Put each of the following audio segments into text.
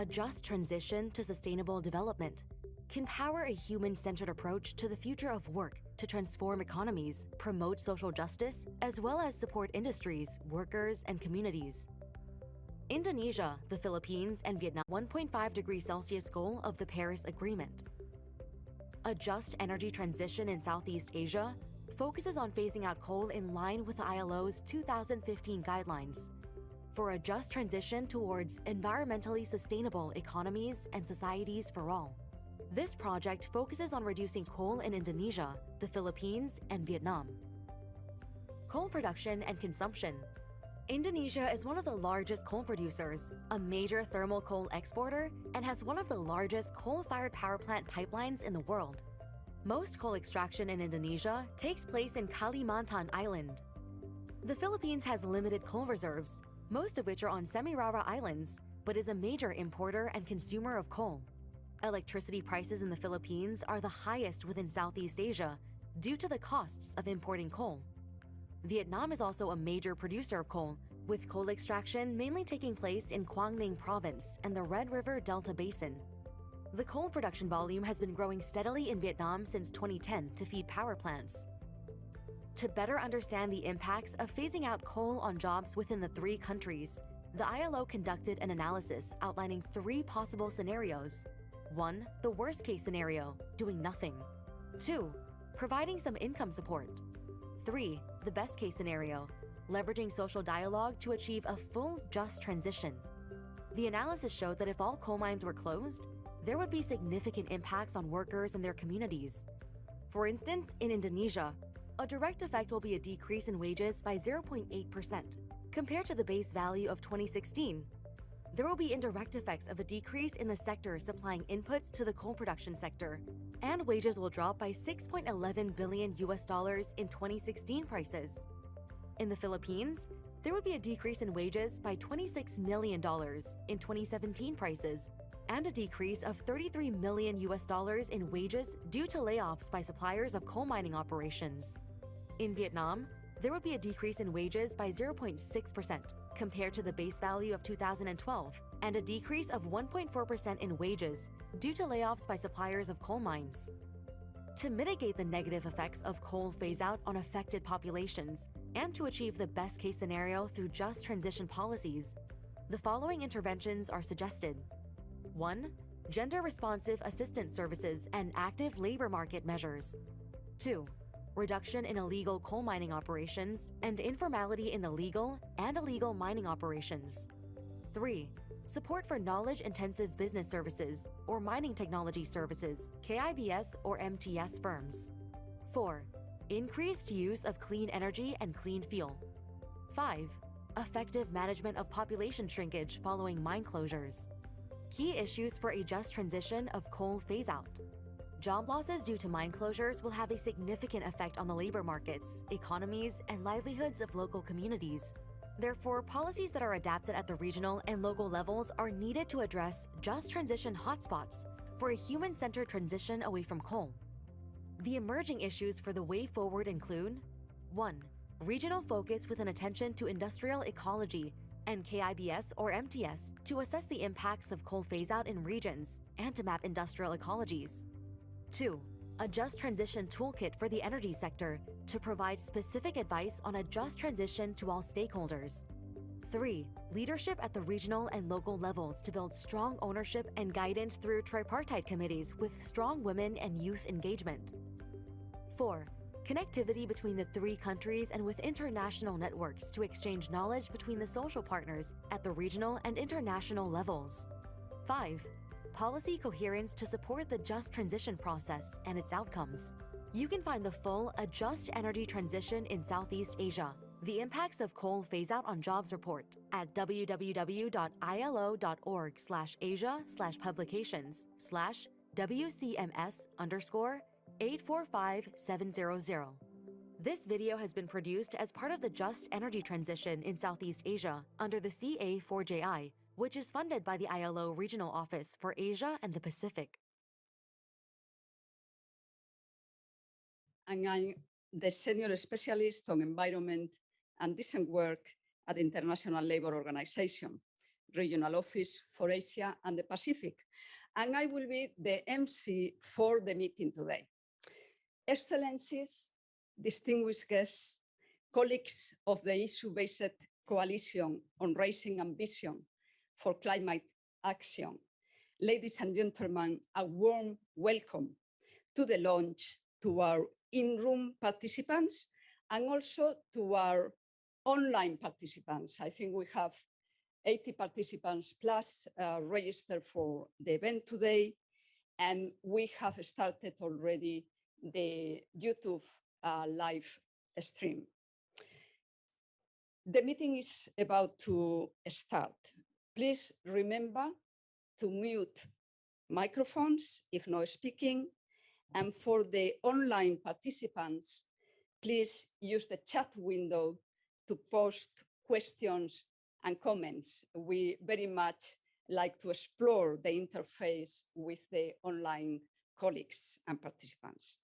a just transition to sustainable development, can power a human-centered approach to the future of work to transform economies, promote social justice, as well as support industries, workers, and communities. Indonesia, the Philippines, and Vietnam 1.5 degrees Celsius goal of the Paris Agreement. A just energy transition in Southeast Asia focuses on phasing out coal in line with the ILO's 2015 guidelines for a just transition towards environmentally sustainable economies and societies for all. This project focuses on reducing coal in Indonesia, the Philippines, and Vietnam. Coal production and consumption. Indonesia is one of the largest coal producers, a major thermal coal exporter, and has one of the largest coal-fired power plant pipelines in the world. Most coal extraction in Indonesia takes place in Kalimantan Island. The Philippines has limited coal reserves, most of which are on Semirara Islands, but is a major importer and consumer of coal. Electricity prices in the Philippines are the highest within Southeast Asia due to the costs of importing coal. Vietnam is also a major producer of coal, with coal extraction mainly taking place in Quang Ninh Province and the Red River Delta Basin. The coal production volume has been growing steadily in Vietnam since 2010 to feed power plants. To better understand the impacts of phasing out coal on jobs within the three countries, the ILO conducted an analysis outlining three possible scenarios. 1. The worst-case scenario, doing nothing. 2. Providing some income support. 3. The best-case scenario, leveraging social dialogue to achieve a full, just transition. The analysis showed that if all coal mines were closed, there would be significant impacts on workers and their communities. For instance, in Indonesia, a direct effect will be a decrease in wages by 0.8% compared to the base value of 2016. There will be indirect effects of a decrease in the sector supplying inputs to the coal production sector, and wages will drop by $6.11 billion in 2016 prices. In the Philippines, there would be a decrease in wages by $26 million in 2017 prices, and a decrease of $33 million in wages due to layoffs by suppliers of coal mining operations. In Vietnam, there would be a decrease in wages by 0.6% compared to the base value of 2012, and a decrease of 1.4% in wages due to layoffs by suppliers of coal mines. To mitigate the negative effects of coal phase-out on affected populations and to achieve the best-case scenario through just transition policies, the following interventions are suggested. 1. Gender-responsive assistance services and active labor market measures. 2. Reduction in illegal coal mining operations and informality in the legal and illegal mining operations. 3. Support for knowledge-intensive business services or mining technology services, KIBS or MTS firms. 4. Increased use of clean energy and clean fuel. 5. Effective management of population shrinkage following mine closures. Key issues for a just transition of coal phase-out. Job losses due to mine closures will have a significant effect on the labor markets, economies, and livelihoods of local communities. Therefore, policies that are adapted at the regional and local levels are needed to address just transition hotspots for a human-centered transition away from coal. The emerging issues for the way forward include 1. Regional focus with an attention to industrial ecology and KIBS or MTS to assess the impacts of coal phase-out in regions and to map industrial ecologies. 2. A just transition toolkit for the energy sector to provide specific advice on a just transition to all stakeholders. 3. Leadership at the regional and local levels to build strong ownership and guidance through tripartite committees with strong women and youth engagement. 4. Connectivity between the three countries and with international networks to exchange knowledge between the social partners at the regional and international levels. 5. Policy coherence to support the just transition process and its outcomes. You can find the full A Just Energy Transition in Southeast Asia, the Impacts of Coal Phase-Out on Jobs report at www.ilo.org/asia/publications/WCMS_845700. This video has been produced as part of the Just Energy Transition in Southeast Asia under the CA4JI, which is funded by the ILO Regional Office for Asia and the Pacific. And I'm the Senior Specialist on Environment and Decent Work at the International Labour Organization. Regional Office for Asia and the Pacific, and I will be the MC for the meeting today. Excellencies, distinguished guests, colleagues of the issue-based coalition on raising ambition for climate action, ladies and gentlemen, a warm welcome to the launch, to our in-room participants, and also to our online participants. I think we have 80 participants plus registered for the event today, and we have started already the YouTube live stream. The meeting is about to start. Please remember to mute microphones if not speaking. And for the online participants, please use the chat window to post questions and comments. We very much like to explore the interface with the online colleagues and participants.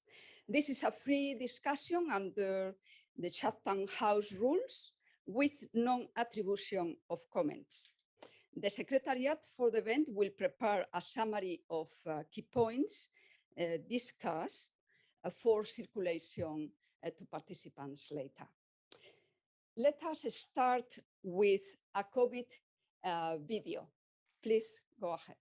This is a free discussion under the Chatham House rules with non-attribution of comments. The Secretariat for the event will prepare a summary of key points discussed for circulation to participants later. Let us start with a COVID video. Please go ahead.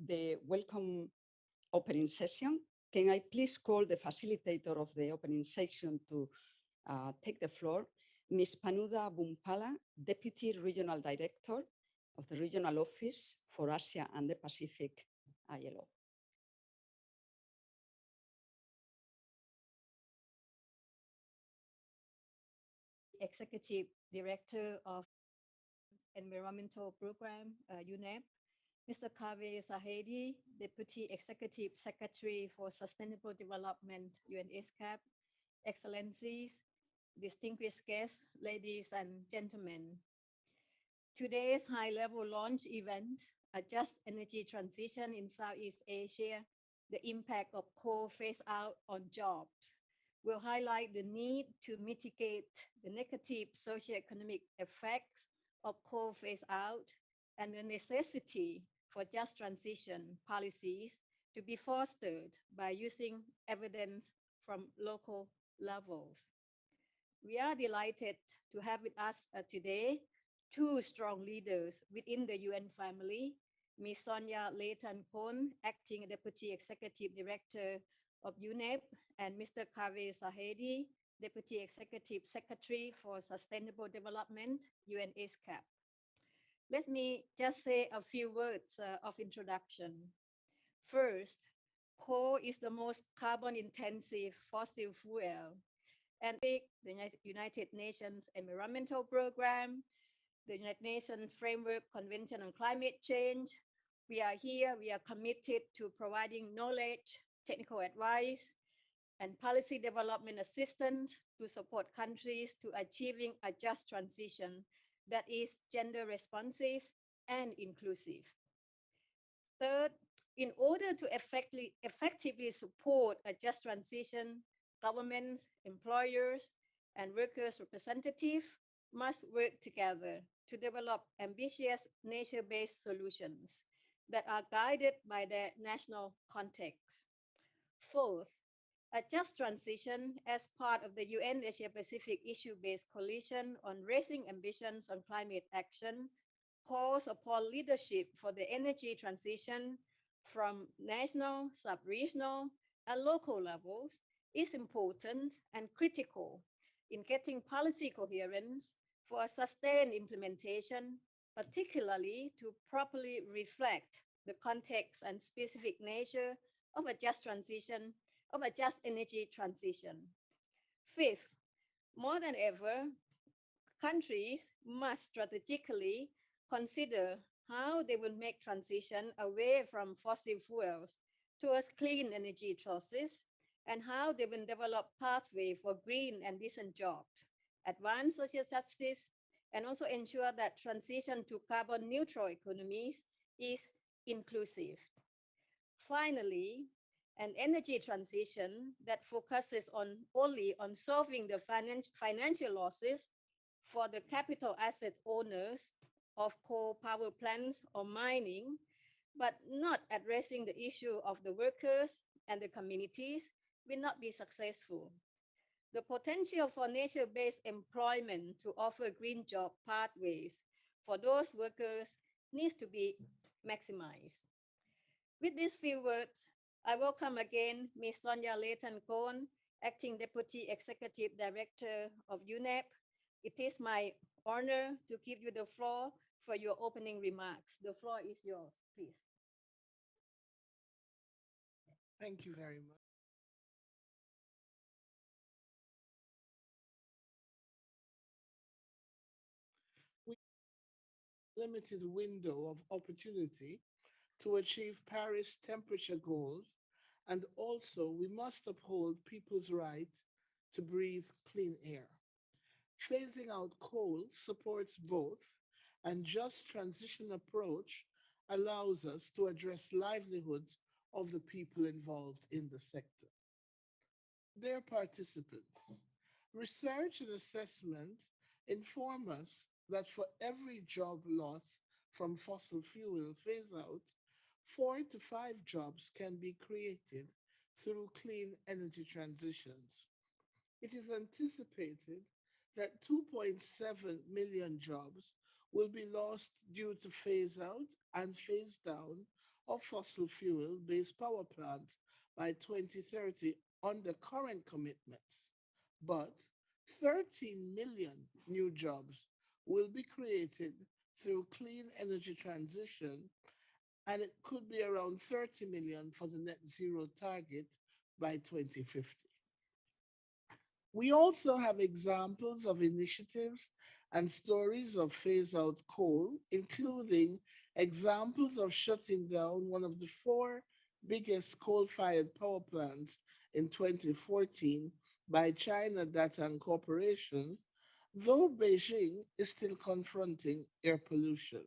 The welcome opening session. Can I please call the facilitator of the opening session to take the floor, Ms. Panuda Bumpala, Deputy Regional Director of the Regional Office for Asia and the Pacific, ILO. Executive Director of Environmental Program, UNEP, Mr. Kaveh Zahedi, Deputy Executive Secretary for Sustainable Development, ESCAP, Excellencies, distinguished guests, ladies and gentlemen. Today's high-level launch event, A Just Energy Transition in Southeast Asia, the impact of coal phase-out on jobs, will highlight the need to mitigate the negative socioeconomic effects of coal phase-out and the necessity for just transition policies to be fostered by using evidence from local levels. We are delighted to have with us today two strong leaders within the UN family, Ms. Sonia Leighton-Kohn, Acting Deputy Executive Director of UNEP, and Mr. Kaveh Zahedi, Deputy Executive Secretary for Sustainable Development, UN ESCAP. Let me just say a few words of introduction. First, coal is the most carbon-intensive fossil fuel, and the United Nations Environmental Program, the United Nations Framework Convention on Climate Change. We are here, we are committed to providing knowledge, technical advice, and policy development assistance to support countries to achieving a just transition that is gender responsive and inclusive. Third, in order to effectively support a just transition, governments, employers, and workers' representatives must work together to develop ambitious nature-based solutions that are guided by their national context. Fourth, a just transition as part of the UN Asia-Pacific issue-based coalition on raising ambitions on climate action calls upon leadership for the energy transition from national, sub-regional, and local levels is important and critical in getting policy coherence for a sustained implementation, particularly to properly reflect the context and specific nature of a just transition, of a just energy transition. Fifth, more than ever, countries must strategically consider how they will make transition away from fossil fuels towards clean energy sources and how they will develop pathway for green and decent jobs, advance social justice, and also ensure that transition to carbon neutral economies is inclusive. Finally, an energy transition that focuses only on solving the financial losses for the capital asset owners of coal power plants or mining, but not addressing the issue of the workers and the communities will not be successful. The potential for nature-based employment to offer green job pathways for those workers needs to be maximized. With these few words, I welcome again Ms. Sonia Layton-Cohn, Acting Deputy Executive Director of UNEP. It is my honor to give you the floor for your opening remarks. The floor is yours, please. Thank you very much. We limited window of opportunity to achieve Paris temperature goals, and also we must uphold people's right to breathe clean air. Phasing out coal supports both, and just transition approach allows us to address livelihoods of the people involved in the sector. Dear participants, research and assessment inform us that for every job loss from fossil fuel phase out, 4 to 5 jobs can be created through clean energy transitions. It is anticipated that 2.7 million jobs will be lost due to phase out and phase down of fossil fuel based power plants by 2030 under current commitments. But 13 million new jobs will be created through clean energy transition, and it could be around 30 million for the net zero target by 2050. We also have examples of initiatives and stories of phase out coal, including examples of shutting down one of the four biggest coal fired power plants in 2014 by China Datang Corporation, though Beijing is still confronting air pollution.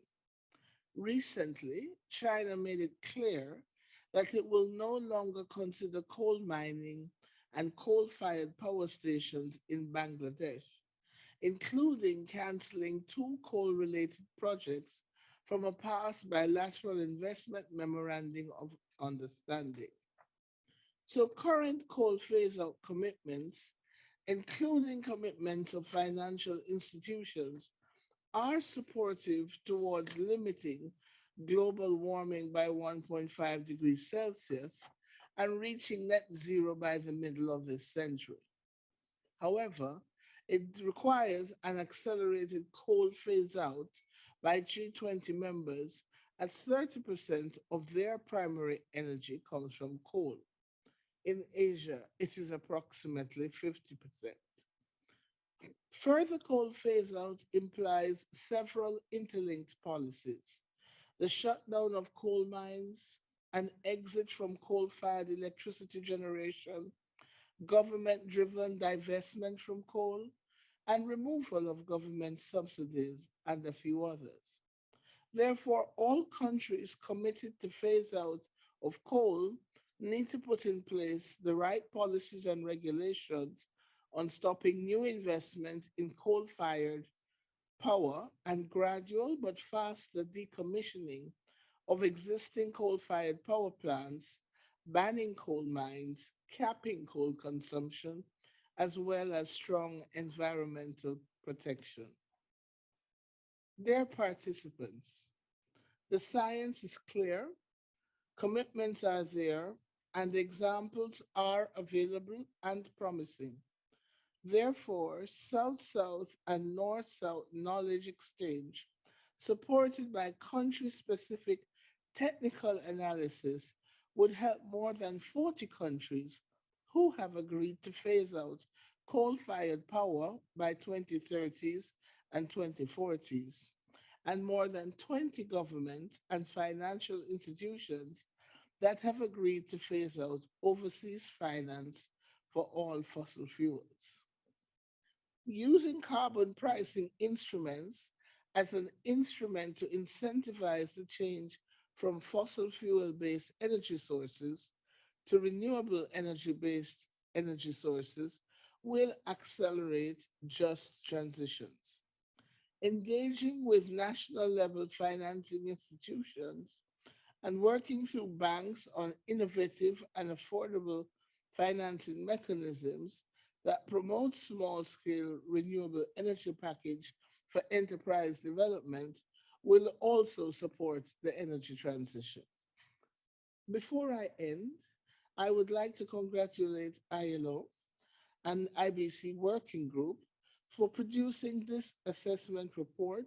Recently, China made it clear that it will no longer consider coal mining and coal-fired power stations in Bangladesh, including canceling two coal-related projects from a past bilateral investment memorandum of understanding. So current coal phase-out commitments, including commitments of financial institutions, are supportive towards limiting global warming by 1.5 degrees Celsius and reaching net zero by the middle of this century. However, it requires an accelerated coal phase out by G20 members, as 30% of their primary energy comes from coal. In Asia, it is approximately 50%. Further coal phase out implies several interlinked policies: the shutdown of coal mines, an exit from coal fired electricity generation, government driven divestment from coal, and removal of government subsidies, and a few others. Therefore, all countries committed to phase out of coal need to put in place the right policies and regulations on stopping new investment in coal fired power and gradual but faster decommissioning of existing coal fired power plants, banning coal mines, capping coal consumption, as well as strong environmental protection. Dear participants, the science is clear, commitments are there, and examples are available and promising. Therefore, South South and North South knowledge exchange, supported by country specific technical analysis, would help more than 40 countries who have agreed to phase out coal fired power by 2030s and 2040s, and more than 20 governments and financial institutions that have agreed to phase out overseas finance for all fossil fuels. Using carbon pricing instruments as an instrument to incentivize the change from fossil fuel based energy sources to renewable energy based energy sources will accelerate just transitions. Engaging with national level financing institutions and working through banks on innovative and affordable financing mechanisms that promote small scale renewable energy package for enterprise development will also support the energy transition. Before I end, I would like to congratulate ILO and IBC Working Group for producing this assessment report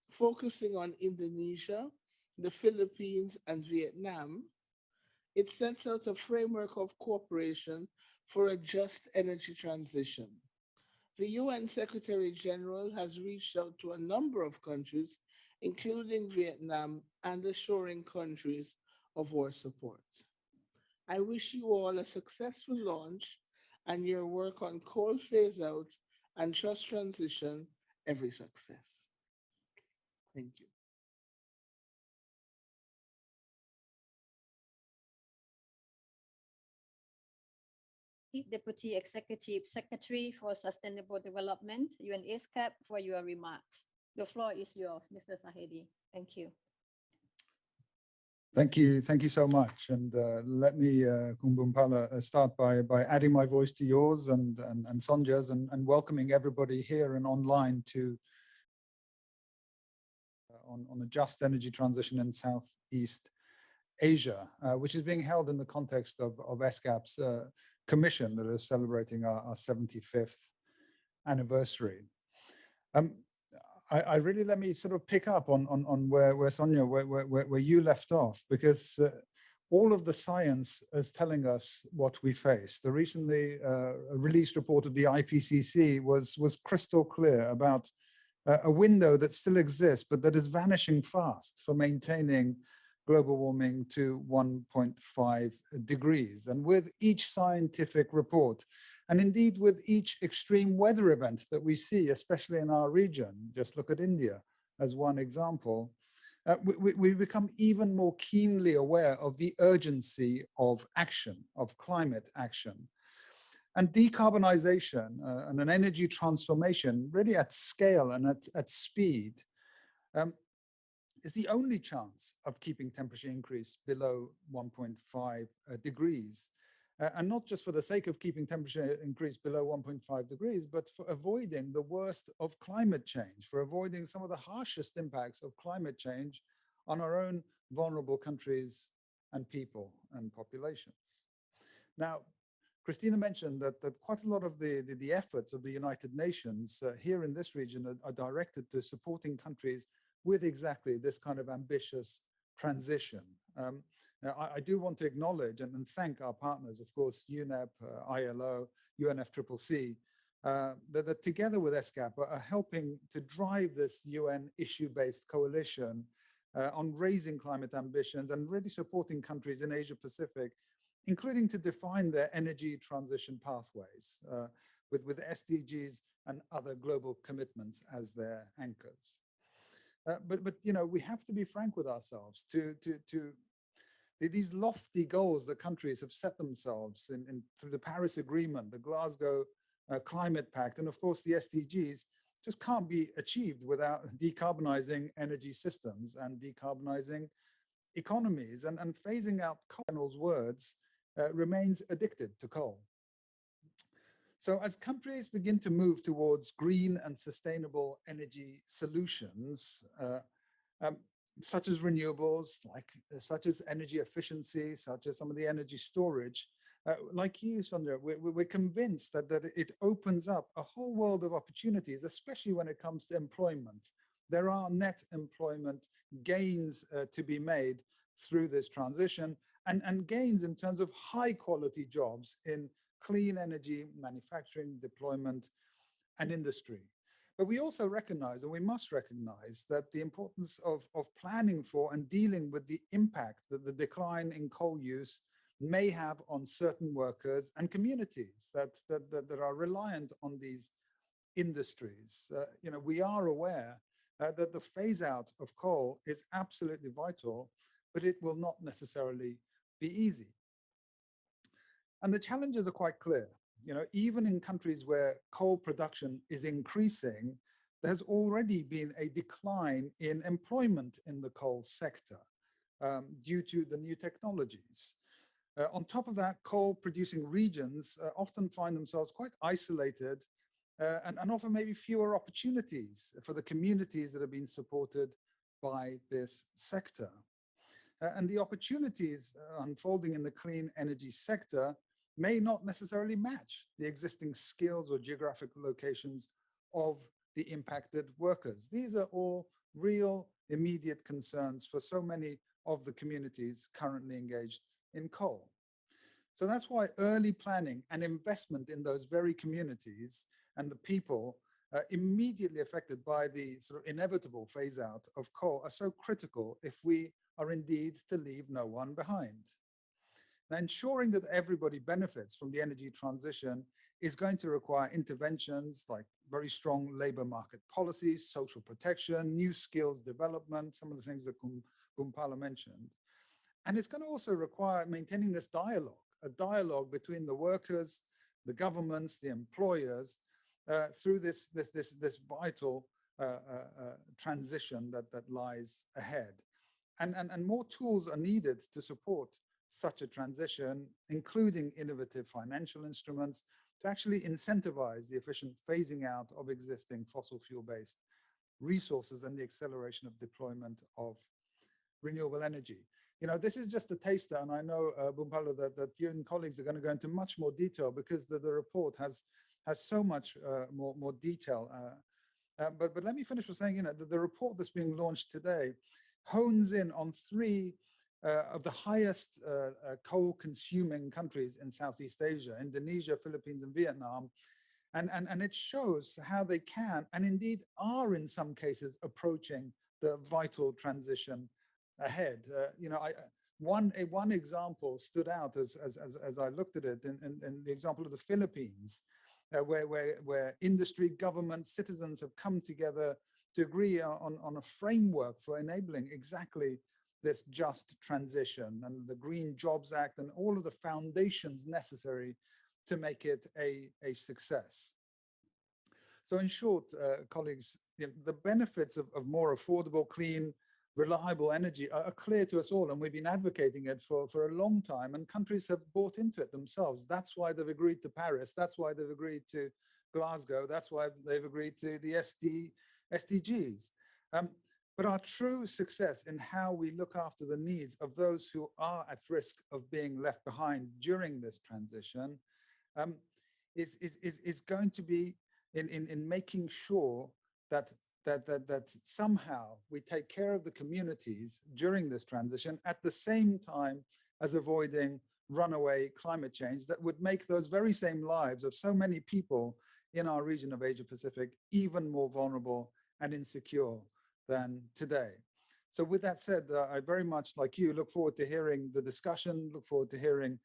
focusing on Indonesia, the Philippines, and Vietnam. It sets out a framework of cooperation for a just energy transition. The UN Secretary General has reached out to a number of countries, including Vietnam, and assuring countries of our support. I wish you all a successful launch and your work on coal phase out and just transition every success. Thank you. Deputy Executive Secretary for Sustainable Development, UN ESCAP, for your remarks. The floor is yours, Mr. Sahedi. Thank you. Thank you so much. And let me, Kumbumpala, start by adding my voice to yours and Sonja's and welcoming everybody here and online to on a just energy transition in Southeast Asia, which is being held in the context of ESCAP's commission that is celebrating our 75th anniversary. I really, let me sort of pick up on where Sonia, where you left off, because all of the science is telling us what we face. The recently released report of the IPCC was crystal clear about a window that still exists, but that is vanishing fast for maintaining global warming to 1.5 degrees. And with each scientific report, and indeed with each extreme weather event that we see, especially in our region, just look at India as one example, we become even more keenly aware of the urgency of action, of climate action. And decarbonization and an energy transformation really at scale and at speed is the only chance of keeping temperature increase below 1.5 degrees. And not just for the sake of keeping temperature increase below 1.5 degrees, but for avoiding the worst of climate change, for avoiding some of the harshest impacts of climate change on our own vulnerable countries and people and populations. Now, Christina mentioned that quite a lot of the efforts of the United Nations here in this region are directed to supporting countries with exactly this kind of ambitious transition. Now, I do want to acknowledge and thank our partners, of course, UNEP, ILO, UNFCCC, that together with ESCAP are helping to drive this UN issue-based coalition on raising climate ambitions and really supporting countries in Asia Pacific, including to define their energy transition pathways with SDGs and other global commitments as their anchors. But you know, we have to be frank with ourselves. These lofty goals that countries have set themselves through the Paris Agreement, the Glasgow Climate Pact, and of course the SDGs, just can't be achieved without decarbonizing energy systems and decarbonizing economies, and phasing out coal's words remains addicted to coal. So as countries begin to move towards green and sustainable energy solutions, such as renewables, such as energy efficiency, such as some of the energy storage, like you, Sonia, we're convinced that it opens up a whole world of opportunities, especially when it comes to employment. There are net employment gains to be made through this transition, and gains in terms of high quality jobs in clean energy, manufacturing, deployment, and industry. But we also recognize, and we must recognize, that the importance of planning for and dealing with the impact that the decline in coal use may have on certain workers and communities that are reliant on these industries. You know, we are aware that the phase out of coal is absolutely vital, but it will not necessarily be easy. And the challenges are quite clear. You know, even in countries where coal production is increasing, there's already been a decline in employment in the coal sector due to the new technologies. On top of that, coal producing regions often find themselves quite isolated and offer maybe fewer opportunities for the communities that have been supported by this sector. And the opportunities unfolding in the clean energy sector may not necessarily match the existing skills or geographic locations of the impacted workers. These are all real immediate concerns for so many of the communities currently engaged in coal. So that's why early planning and investment in those very communities and the people immediately affected by the sort of inevitable phase out of coal are so critical if we are indeed to leave no one behind. Now, ensuring that everybody benefits from the energy transition is going to require interventions like very strong labor market policies, social protection, new skills development, some of the things that Gumpala mentioned. And it's going to also require maintaining this dialogue, a dialogue between the workers, the governments, the employers, through this vital transition that lies ahead. And more tools are needed to support such a transition, including innovative financial instruments to actually incentivize the efficient phasing out of existing fossil fuel-based resources and the acceleration of deployment of renewable energy. You know, this is just a taster, and I know, Gumpala, that you and colleagues are going to go into much more detail because the report has so much more detail. But let me finish with saying, you know, the report that's being launched today hones in on three of the highest coal-consuming countries in Southeast Asia: Indonesia, Philippines, and Vietnam. And it shows how they can, and indeed are in some cases, approaching the vital transition ahead. You know, one example stood out as I looked at it in the example of the Philippines, where industry, government, citizens have come together to agree on a framework for enabling exactly this just transition, and the Green Jobs Act and all of the foundations necessary to make it a success. So in short, colleagues, you know, the benefits of more affordable, clean, reliable energy are clear to us all, and we've been advocating it for a long time, and countries have bought into it themselves. That's why they've agreed to Paris. That's why they've agreed to Glasgow. That's why they've agreed to the SDGs. But our true success in how we look after the needs of those who are at risk of being left behind during this transition is going to be in making sure that somehow we take care of the communities during this transition at the same time as avoiding runaway climate change that would make those very same lives of so many people in our region of Asia Pacific even more vulnerable and insecure than today. So with that said, I very much, like you, look forward to hearing the discussion, look forward to hearing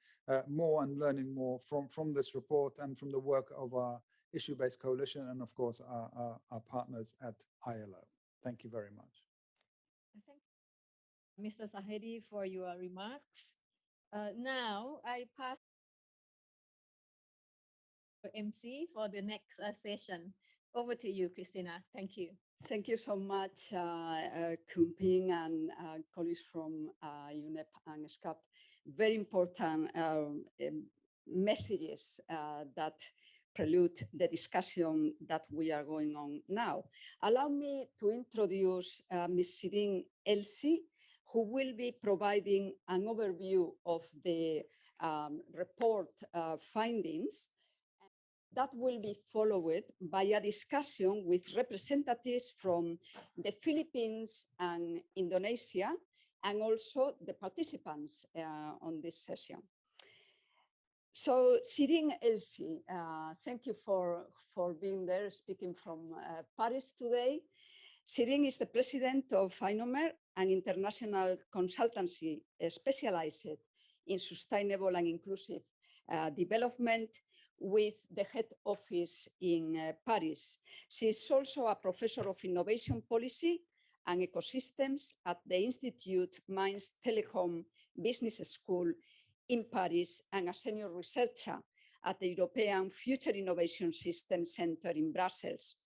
more and learning more from this report and from the work of our issue-based coalition and of course our partners at ILO. Thank you very much. Thank you, Mr. Zahedi, for your remarks. Now I pass to MC for the next session. Over to you, Christina. Thank you. Thank you so much, Khun Ping and colleagues from UNEP and ESCAP. Very important messages that prelude the discussion that we are going on now. Allow me to introduce Ms. Sirin Elsi, who will be providing an overview of the report findings. That will be followed by a discussion with representatives from the Philippines and Indonesia, and also the participants on this session. So Sirin Elsi, thank you for being there, speaking from Paris today. Sirin is the president of INOMER, an international consultancy specialized in sustainable and inclusive development, with the head office in Paris. She is also a professor of innovation policy and ecosystems at the Institute Mainz Telecom Business School in Paris and a senior researcher at the European Future Innovation System Center in Brussels.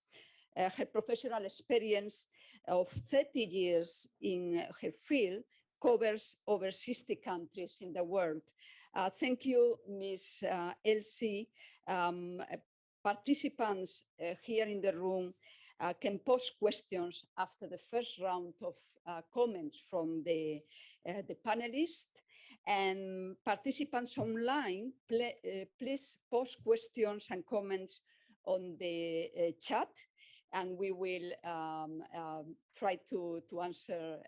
Her professional experience of 30 years in her field covers over 60 countries in the world. Thank you, Ms. Elsi. Participants here in the room can pose questions after the first round of comments from the panelists. And participants online, please post questions and comments on the chat, and we will try to answer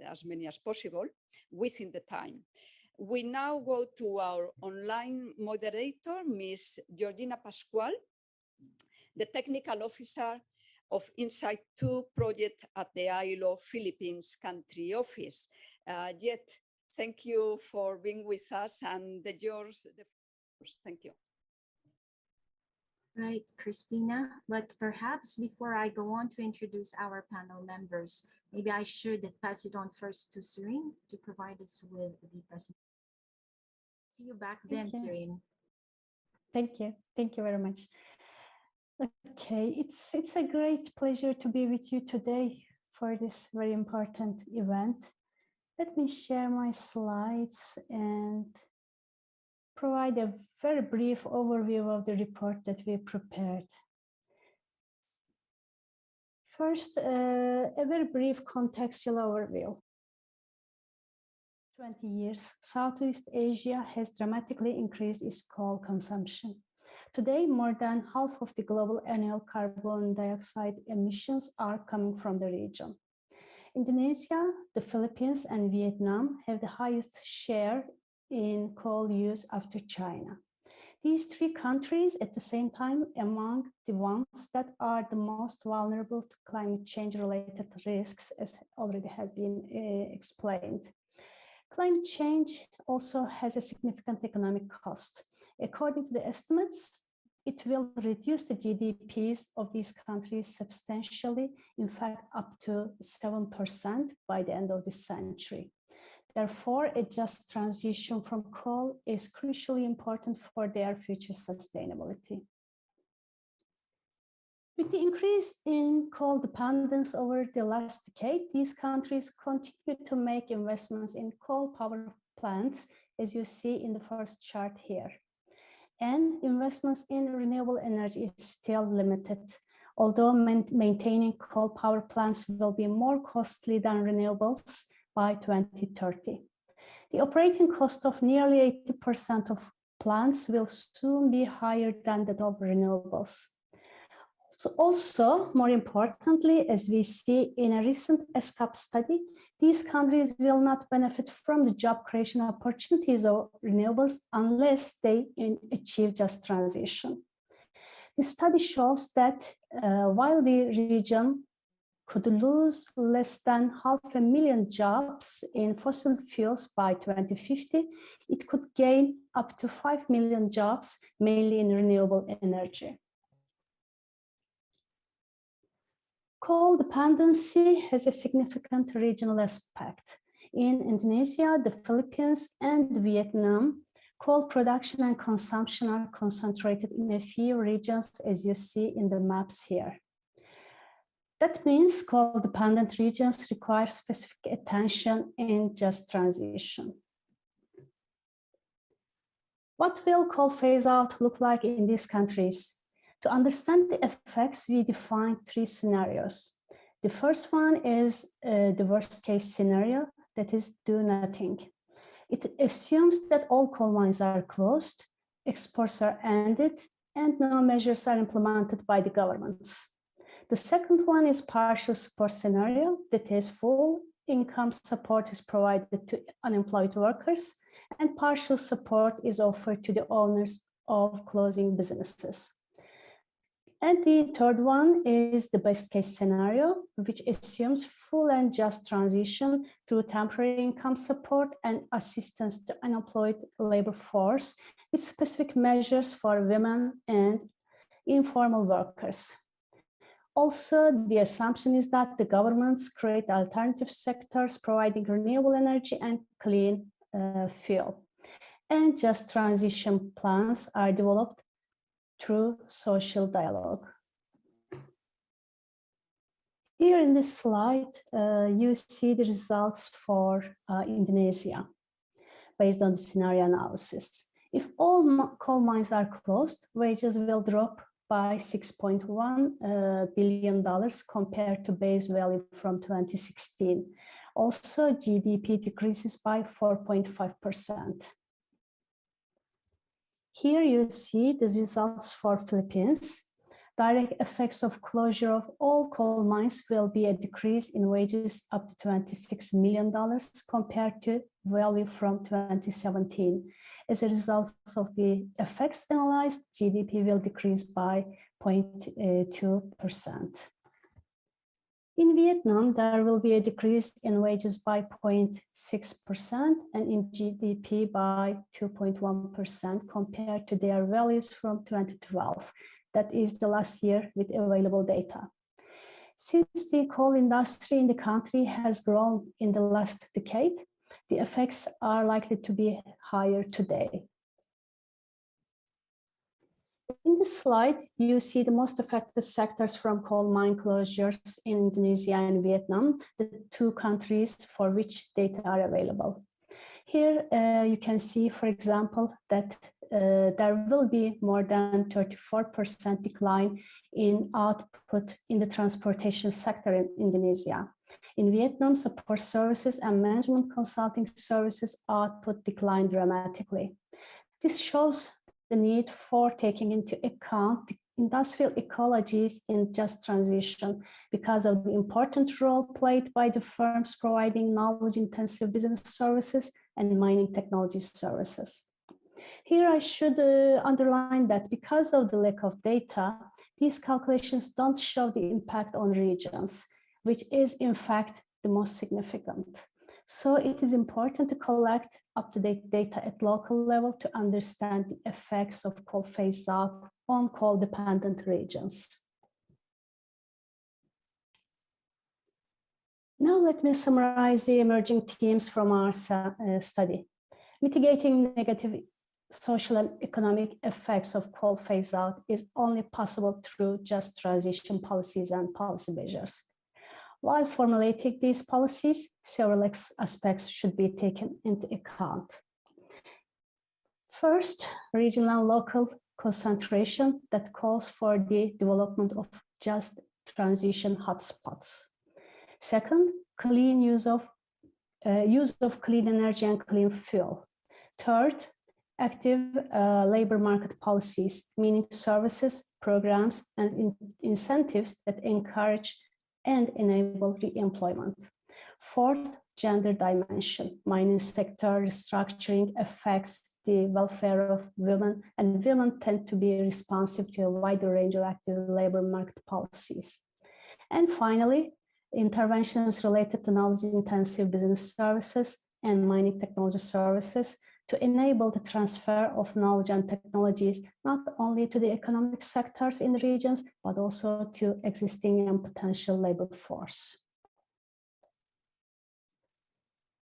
as many as possible within the time. We now go to our online moderator, Ms. Georgina Pascual, the technical officer of Insight 2 project at the ILO Philippines country office. Jet, thank you for being with us, and yours. Thank you. Right, Christina, but perhaps before I go on to introduce our panel members, maybe I should pass it on first to Sirin to provide us with the presentation. See you back then, Sirin. Thank you. Thank you very much. Okay, it's a great pleasure to be with you today for this very important event. Let me share my slides and provide a very brief overview of the report that we prepared. First, a very brief contextual overview. 20 years, Southeast Asia has dramatically increased its coal consumption. Today, more than half of the global annual carbon dioxide emissions are coming from the region. Indonesia, the Philippines, and Vietnam have the highest share in coal use after China. These three countries at the same time among the ones that are the most vulnerable to climate change related risks, as already has been explained. Climate change also has a significant economic cost. According to the estimates, it will reduce the GDPs of these countries substantially, in fact, up to 7% by the end of this century. Therefore, a just transition from coal is crucially important for their future sustainability. With the increase in coal dependence over the last decade, these countries continue to make investments in coal power plants, as you see in the first chart here. And investments in renewable energy is still limited. although maintaining coal power plants will be more costly than renewables by 2030. The operating cost of nearly 80% of plants will soon be higher than that of renewables. So also, more importantly, as we see in a recent ESCAP study, these countries will not benefit from the job creation opportunities of renewables unless they achieve just transition. The study shows that while the region could lose less than 500,000 jobs in fossil fuels by 2050, it could gain up to 5 million jobs, mainly in renewable energy. Coal dependency has a significant regional aspect. In Indonesia, the Philippines, and Vietnam, coal production and consumption are concentrated in a few regions, as you see in the maps here. That means coal-dependent regions require specific attention in just transition. What will coal phase-out look like in these countries? To understand the effects, we define 3 scenarios. The first one is the worst-case scenario, that is do nothing. It assumes that all coal mines are closed, exports are ended, and no measures are implemented by the governments. The second one is partial support scenario, that is full income support is provided to unemployed workers and partial support is offered to the owners of closing businesses. And the third one is the best case scenario, which assumes full and just transition through temporary income support and assistance to unemployed labor force with specific measures for women and informal workers. Also, the assumption is that the governments create alternative sectors providing renewable energy and clean fuel. And just transition plans are developed through social dialogue. Here in this slide, you see the results for Indonesia based on the scenario analysis. If all coal mines are closed, wages will drop by $6.1 billion compared to base value from 2016. Also, GDP decreases by 4.5%. Here you see the results for Philippines. Direct effects of closure of all coal mines will be a decrease in wages up to $26 million compared to value from 2017. As a result of the effects analyzed, GDP will decrease by 0.2%. In Vietnam, there will be a decrease in wages by 0.6% and in GDP by 2.1% compared to their values from 2012. That is the last year with available data. Since the coal industry in the country has grown in the last decade, the effects are likely to be higher today. In this slide, you see the most affected sectors from coal mine closures in Indonesia and Vietnam, the 2 countries for which data are available. Here you can see, for example, that there will be more than 34% decline in output in the transportation sector in Indonesia. In Vietnam, support services and management consulting services output declined dramatically. This shows the need for taking into account the industrial ecologies in just transition because of the important role played by the firms providing knowledge-intensive business services and mining technology services. Here I should underline that because of the lack of data, these calculations don't show the impact on regions, which is in fact the most significant. So it is important to collect up-to-date data at local level to understand the effects of coal phase-out on coal-dependent regions. Now let me summarize the emerging themes from our study. Mitigating negative social and economic effects of coal phase-out is only possible through just transition policies and policy measures. While formulating these policies, several aspects should be taken into account. First, regional and local concentration that calls for the development of just transition hotspots. Second, clean use of clean energy and clean fuel. Third, active labor market policies, meaning services, programs, and incentives that encourage and enable re-employment. Fourth, gender dimension. Mining sector restructuring affects the welfare of women, and women tend to be responsive to a wider range of active labor market policies. And finally, interventions related to knowledge-intensive business services and mining technology services to enable the transfer of knowledge and technologies, not only to the economic sectors in the regions, but also to existing and potential labor force.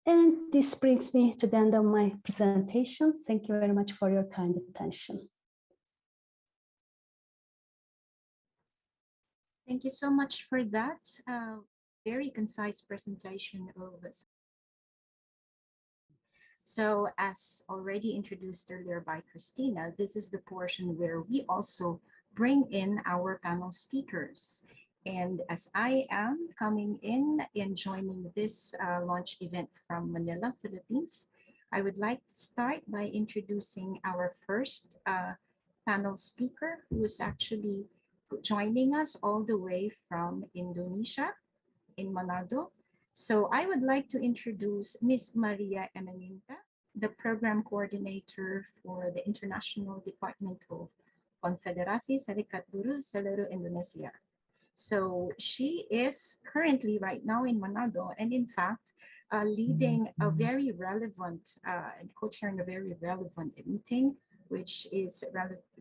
And this brings me to the end of my presentation. Thank you very much for your kind attention. Thank you so much for that very concise presentation of this. So as already introduced earlier by Christina, this is the portion where we also bring in our panel speakers. And as I am coming in and joining this launch event from Manila, Philippines, I would like to start by introducing our first panel speaker, who is actually joining us all the way from Indonesia, in Manado. So I would like to introduce Ms. Maria Emaninta, the program coordinator for the International Department of Konfederasi Serikat Buruh Seluruh Indonesia. So she is currently right now in Manado, and in fact, leading a very relevant and co-chairing a very relevant meeting, which is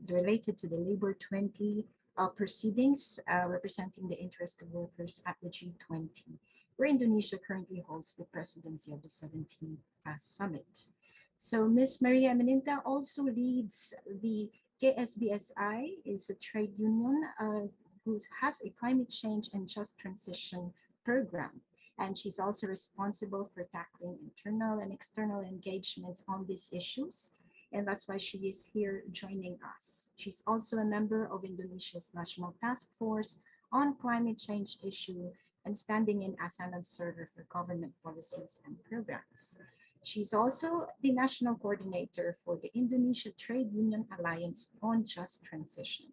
related to the Labor 20 proceedings representing the interest of workers at the G20, where Indonesia currently holds the presidency of the 17th summit. So Ms. Maria Emaninta also leads the KSBSI, is a trade union who has a climate change and just transition program. And she's also responsible for tackling internal and external engagements on these issues. And that's why she is here joining us. She's also a member of Indonesia's National Task Force on Climate Change issue and standing in as an observer for government policies and programs. She's also the national coordinator for the Indonesia Trade Union Alliance on Just Transition.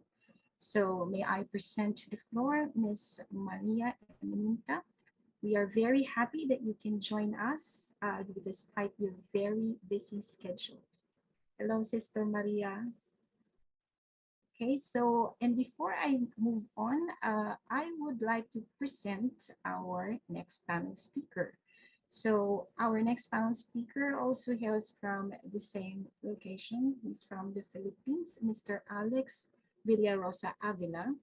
So may I present to the floor Ms. Maria Emaninta. We are very happy that you can join us despite your very busy schedule. Hello, Sister Maria. Okay, so, and before I move on, I would like to present our next panel speaker. So our next panel speaker also hails from the same location. He's from the Philippines, Mr. Alex Villarosa Avila,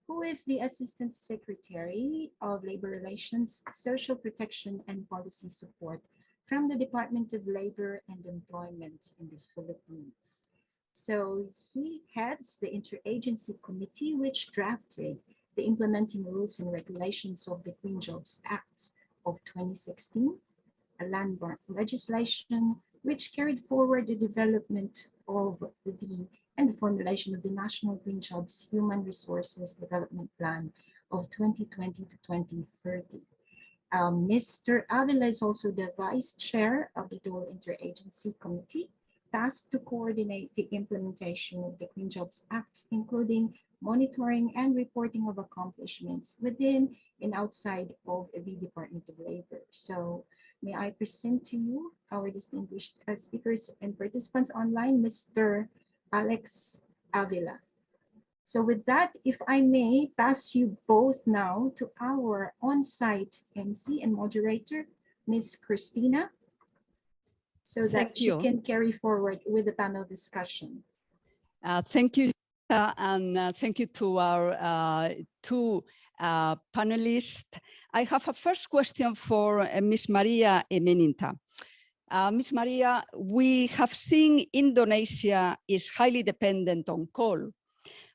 who is the Assistant Secretary of Labor Relations, Social Protection and Policy Support from the Department of Labor and Employment in the Philippines. So he heads the Interagency Committee, which drafted the implementing rules and regulations of the Clean Jobs Act of 2016, a landmark legislation which carried forward the development of and the formulation of the National Green Jobs Human Resources Development Plan of 2020 to 2030. Mr. Avila is also the Vice Chair of the Dual Interagency Committee, tasked to coordinate the implementation of the Clean Jobs Act, including monitoring and reporting of accomplishments within and outside of the Department of Labor. So may I present to you our distinguished speakers and participants online, Mr. Alex Avila. So with that, if I may pass you both now to our on-site MC and moderator, Ms. Christina, so that she can carry forward with the panel discussion. Thank you, and thank you to our two panelists. I have a first question for Ms. Maria Emaninta. Ms. Maria, we have seen Indonesia is highly dependent on coal.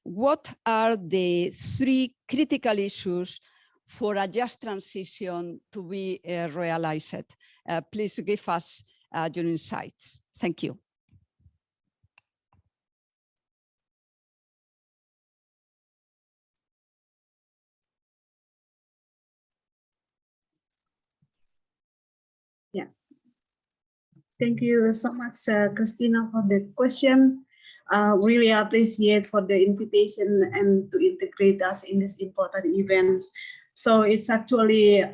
What are the three critical issues for a just transition to be realized? Please give us your insights. Thank you. Thank you so much, Christina, for the question. Really appreciate for the invitation and to integrate us in this important events. So it's actually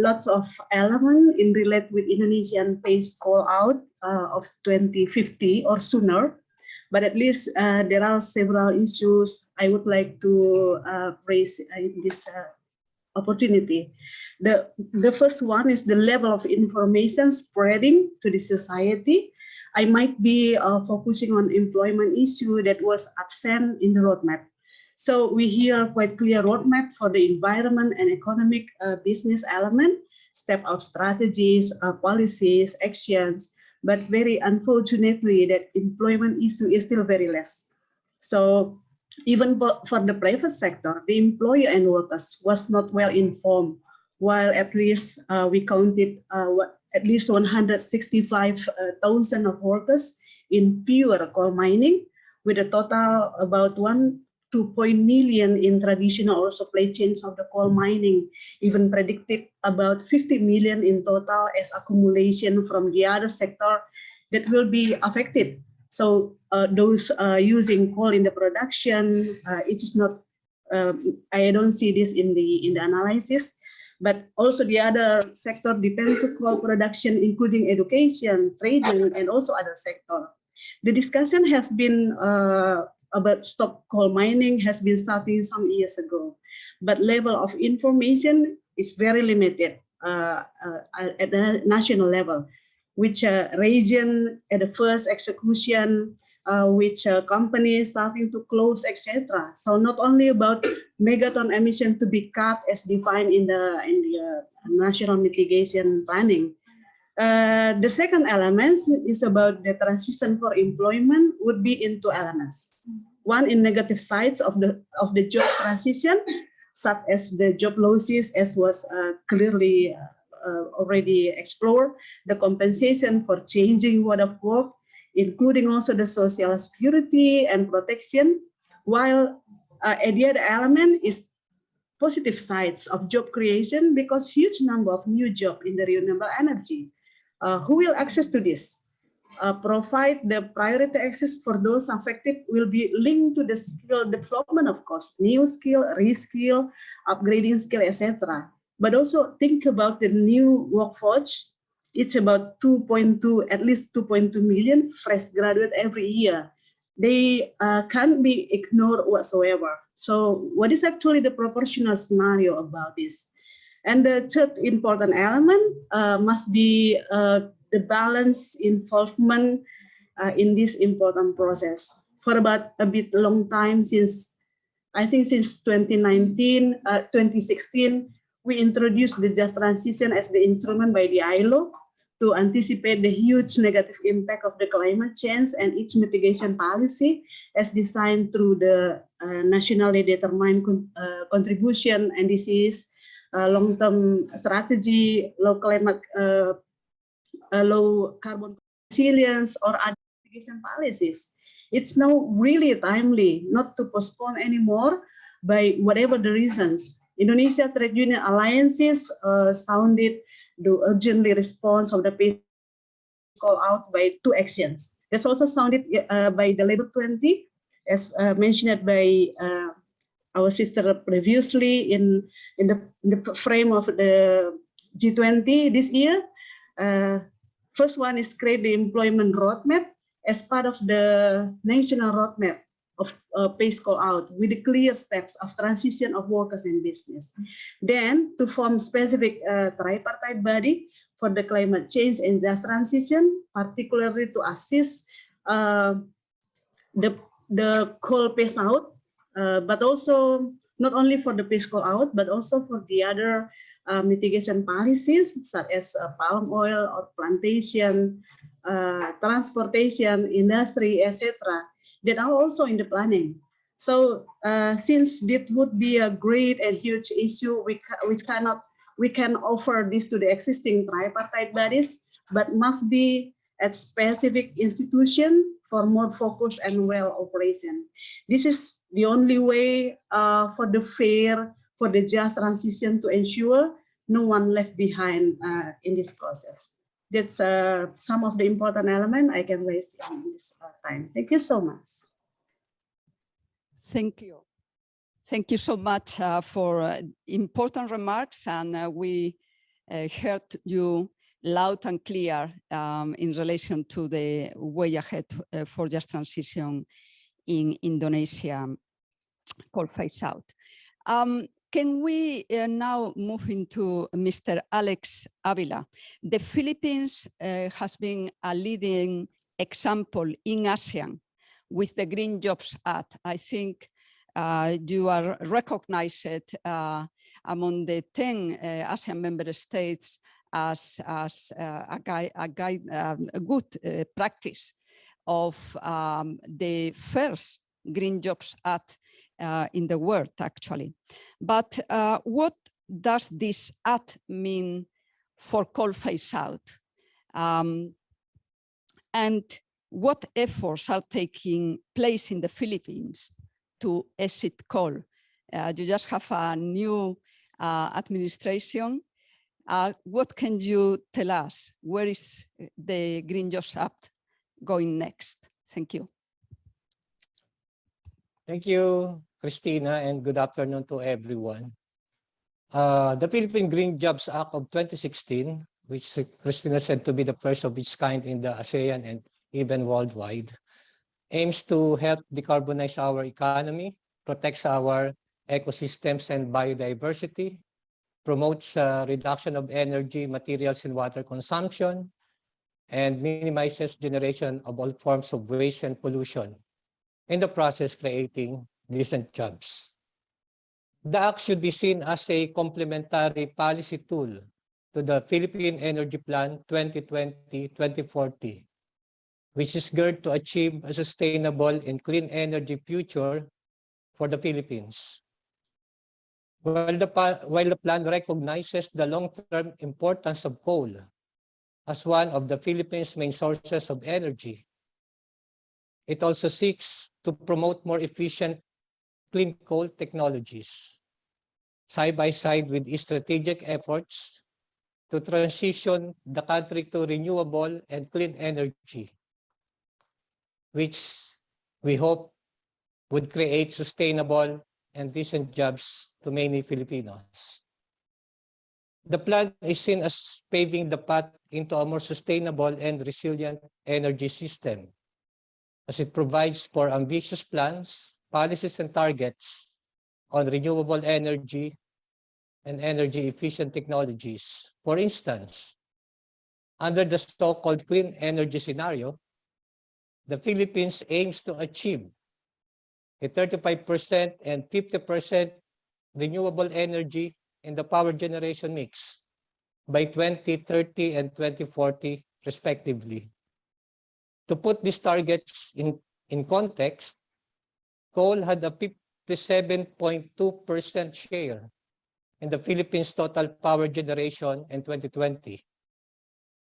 lots of elements in relate with Indonesian pace call out of 2050 or sooner. But at least there are several issues I would like to raise in this opportunity. The first one is the level of information spreading to the society. I might be focusing on employment issue that was absent in the roadmap. So we hear quite clear roadmap for the environment and economic business element, step out strategies, policies, actions, but very unfortunately that employment issue is still very less. So even for the private sector, the employer and workers was not well informed, while at least we counted at least 165,000 of workers in pure coal mining, with a total about 2 million in traditional or supply chains of the coal mining, even predicted about 50 million in total as accumulation from the other sector that will be affected. So those using coal in the production, it is not. I don't see this in the analysis, but also the other sector depend to coal production, including education, trading, and also other sector. The discussion has been about stop coal mining has been starting some years ago, but level of information is very limited at the national level, which region at the first execution, which companies starting to close, etc. So not only about megaton emission to be cut as defined in the national mitigation planning. The second element is about the transition for employment would be in two elements. One in negative sides of the job transition, such as the job losses, as was clearly already explored, the compensation for changing mode of work, including also the social security and protection, while the other element is positive sides of job creation, because huge number of new jobs in the renewable energy. Who will access to this? Provide the priority access for those affected will be linked to the skill development, of course, new skill, reskill, upgrading skill, etc. But also think about the new workforce. It's about at least 2.2 million fresh graduate every year. They can't be ignored whatsoever. So what is actually the proportional scenario about this? And the third important element must be the balance involvement in this important process. For about a bit long time, since 2016, we introduced the just transition as the instrument by the ILO to anticipate the huge negative impact of the climate change and its mitigation policy as designed through the nationally determined contribution, and this is long-term strategy, low carbon resilience, or other mitigation policies. It's now really timely not to postpone anymore by whatever the reasons. Indonesia Trade Union Alliances sounded the urgently response of the pace call out by two actions. That's also sounded by the Labor 20, as mentioned by our sister previously in the frame of the G20 this year. First one is create the employment roadmap as part of the national roadmap of pace call out with the clear steps of transition of workers and business. Then to form specific tripartite body for the climate change and just transition, particularly to assist the coal pace out, but also not only for the pace call out, but also for the other mitigation policies such as palm oil or plantation, transportation, industry, etc. that are also in the planning. So since this would be a great and huge issue, we can offer this to the existing tripartite bodies, but must be at specific institution for more focus and well operation. This is the only way for the just transition to ensure no one left behind in this process. That's some of the important element I can raise in this time. Thank you so much. Thank you. Thank you so much for important remarks, and we heard you loud and clear in relation to the way ahead for just transition in Indonesia, coal phase out. Can we now move into Mr. Alex Avila? The Philippines has been a leading example in ASEAN with the Green Jobs Act. I think you are recognized among the 10 ASEAN member states as a good practice of the first Green Jobs Act in the world, actually. But what does this act mean for coal phase out? And what efforts are taking place in the Philippines to exit coal? You just have a new administration. What can you tell us? Where is the Green Jobs Act going next? Thank you. Thank you, Christina, and good afternoon to everyone. The Philippine Green Jobs Act of 2016, which Christina said to be the first of its kind in the ASEAN and even worldwide, aims to help decarbonize our economy, protects our ecosystems and biodiversity, promotes reduction of energy, materials, and water consumption, and minimizes generation of all forms of waste and pollution, in the process creating decent jobs. The act should be seen as a complementary policy tool to the Philippine Energy Plan 2020-2040, which is geared to achieve a sustainable and clean energy future for the Philippines. While the plan recognizes the long-term importance of coal as one of the Philippines' main sources of energy, it also seeks to promote more efficient clean coal technologies, side by side with strategic efforts to transition the country to renewable and clean energy, which we hope would create sustainable and decent jobs to many Filipinos. The plan is seen as paving the path into a more sustainable and resilient energy system, as it provides for ambitious plans, policies, and targets on renewable energy and energy-efficient technologies. For instance, under the so-called clean energy scenario, the Philippines aims to achieve a 35% and 50% renewable energy in the power generation mix by 2030 and 2040, respectively. To put these targets in context, coal had a 57.2% share in the Philippines' total power generation in 2020,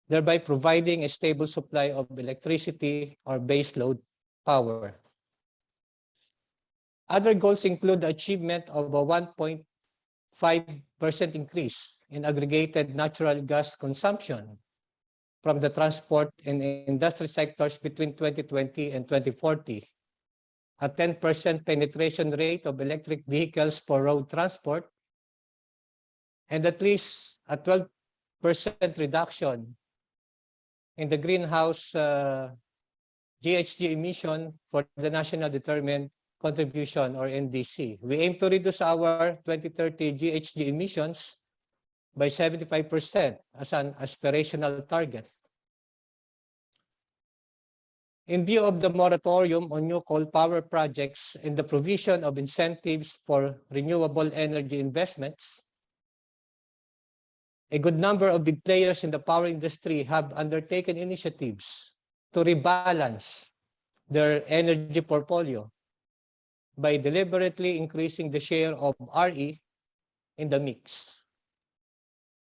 thereby providing a stable supply of electricity or baseload power. Other goals include the achievement of a 1.5% increase in aggregated natural gas consumption from the transport and industry sectors between 2020 and 2040, a 10% penetration rate of electric vehicles for road transport, and at least a 12% reduction in the greenhouse GHG emission for the National Determined Contribution, or NDC. We aim to reduce our 2030 GHG emissions by 75% as an aspirational target. In view of the moratorium on new coal power projects and the provision of incentives for renewable energy investments, a good number of big players in the power industry have undertaken initiatives to rebalance their energy portfolio by deliberately increasing the share of RE in the mix.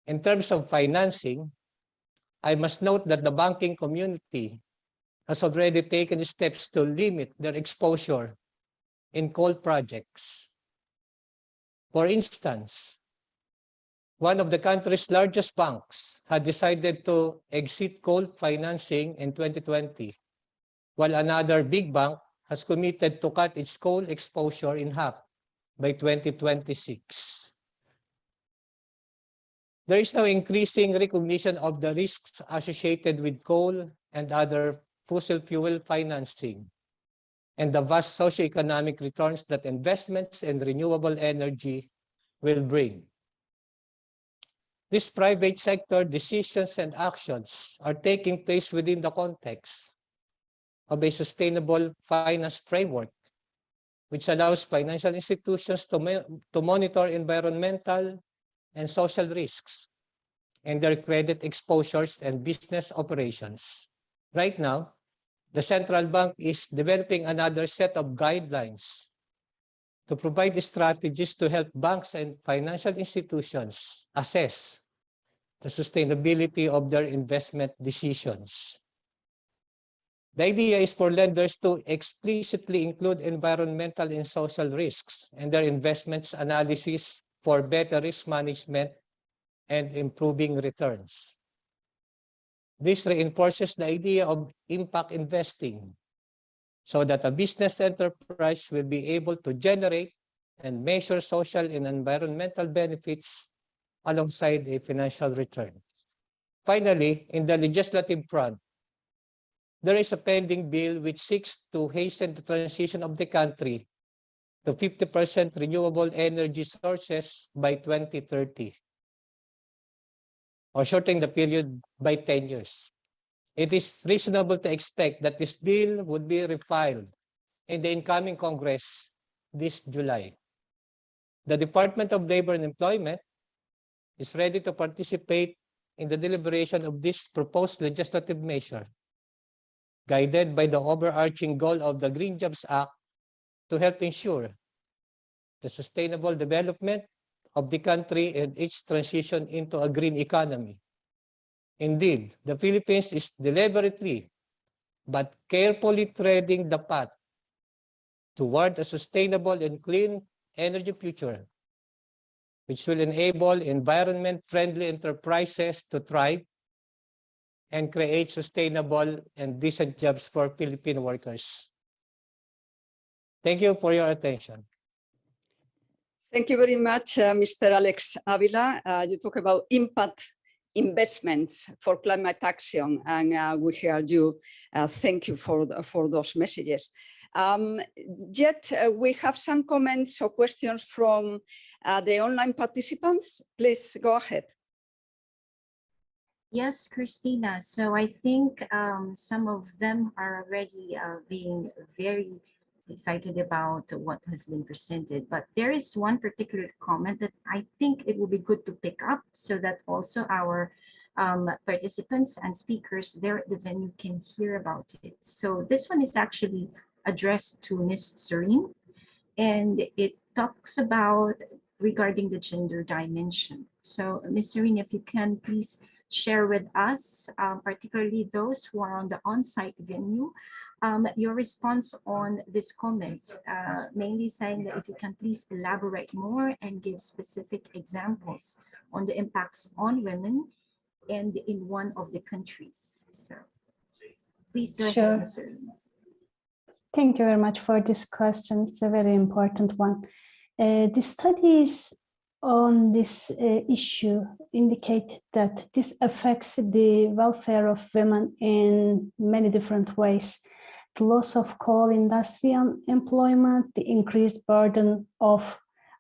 In terms of financing, I must note that the banking community has already taken steps to limit their exposure in coal projects. For instance, one of the country's largest banks had decided to exit coal financing in 2020, while another big bank has committed to cut its coal exposure in half by 2026. There is now increasing recognition of the risks associated with coal and other fossil fuel financing, and the vast socioeconomic returns that investments in renewable energy will bring. These private sector decisions and actions are taking place within the context of a sustainable finance framework, which allows financial institutions to monitor environmental and social risks and their credit exposures and business operations. Right now, the central bank is developing another set of guidelines to provide strategies to help banks and financial institutions assess the sustainability of their investment decisions. The idea is for lenders to explicitly include environmental and social risks in their investments analysis for better risk management and improving returns. This reinforces the idea of impact investing, so that a business enterprise will be able to generate and measure social and environmental benefits alongside a financial return. Finally, in the legislative front, there is a pending bill which seeks to hasten the transition of the country to 50% renewable energy sources by 2030, or shortening the period by 10 years. It is reasonable to expect that this bill would be refiled in the incoming Congress this July. The Department of Labor and Employment is ready to participate in the deliberation of this proposed legislative measure, guided by the overarching goal of the Green Jobs Act to help ensure the sustainable development of the country and its transition into a green economy. Indeed, the Philippines is deliberately but carefully treading the path toward a sustainable and clean energy future, which will enable environment-friendly enterprises to thrive and create sustainable and decent jobs for Philippine workers. Thank you for your attention. Thank you very much, Mr. Alex Avila. You talk about impact investments for climate action, and we heard you. Thank you for those messages. Yet we have some comments or questions from the online participants. Please go ahead. Yes, Christina. So I think some of them are already being very excited about what has been presented, but there is one particular comment that I think it will be good to pick up so that also our participants and speakers there at the venue can hear about it. So this one is actually addressed to Ms. Serene, and it talks about regarding the gender dimension. So Ms. Serene, if you can please share with us, particularly those who are on the on-site venue, your response on this comment, mainly saying that if you can please elaborate more and give specific examples on the impacts on women and in one of the countries. So please go ahead, Ms. Serene. Thank you very much for this question. It's a very important one. The studies on this issue indicate that this affects the welfare of women in many different ways. The loss of coal industry employment, the increased burden of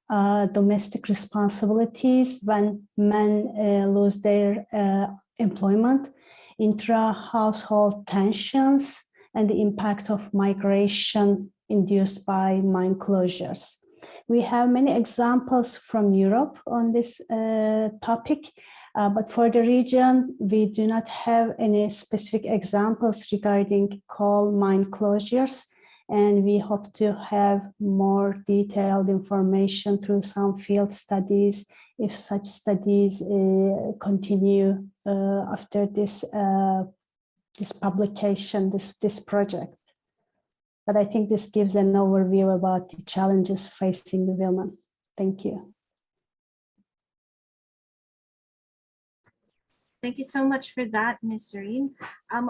domestic responsibilities when men lose their employment, intra-household tensions, and the impact of migration induced by mine closures. We have many examples from Europe on this topic, but for the region, we do not have any specific examples regarding coal mine closures, and we hope to have more detailed information through some field studies if such studies continue after this publication, this project. But I think this gives an overview about the challenges facing the women. Thank you. Thank you so much for that, Ms. Serene.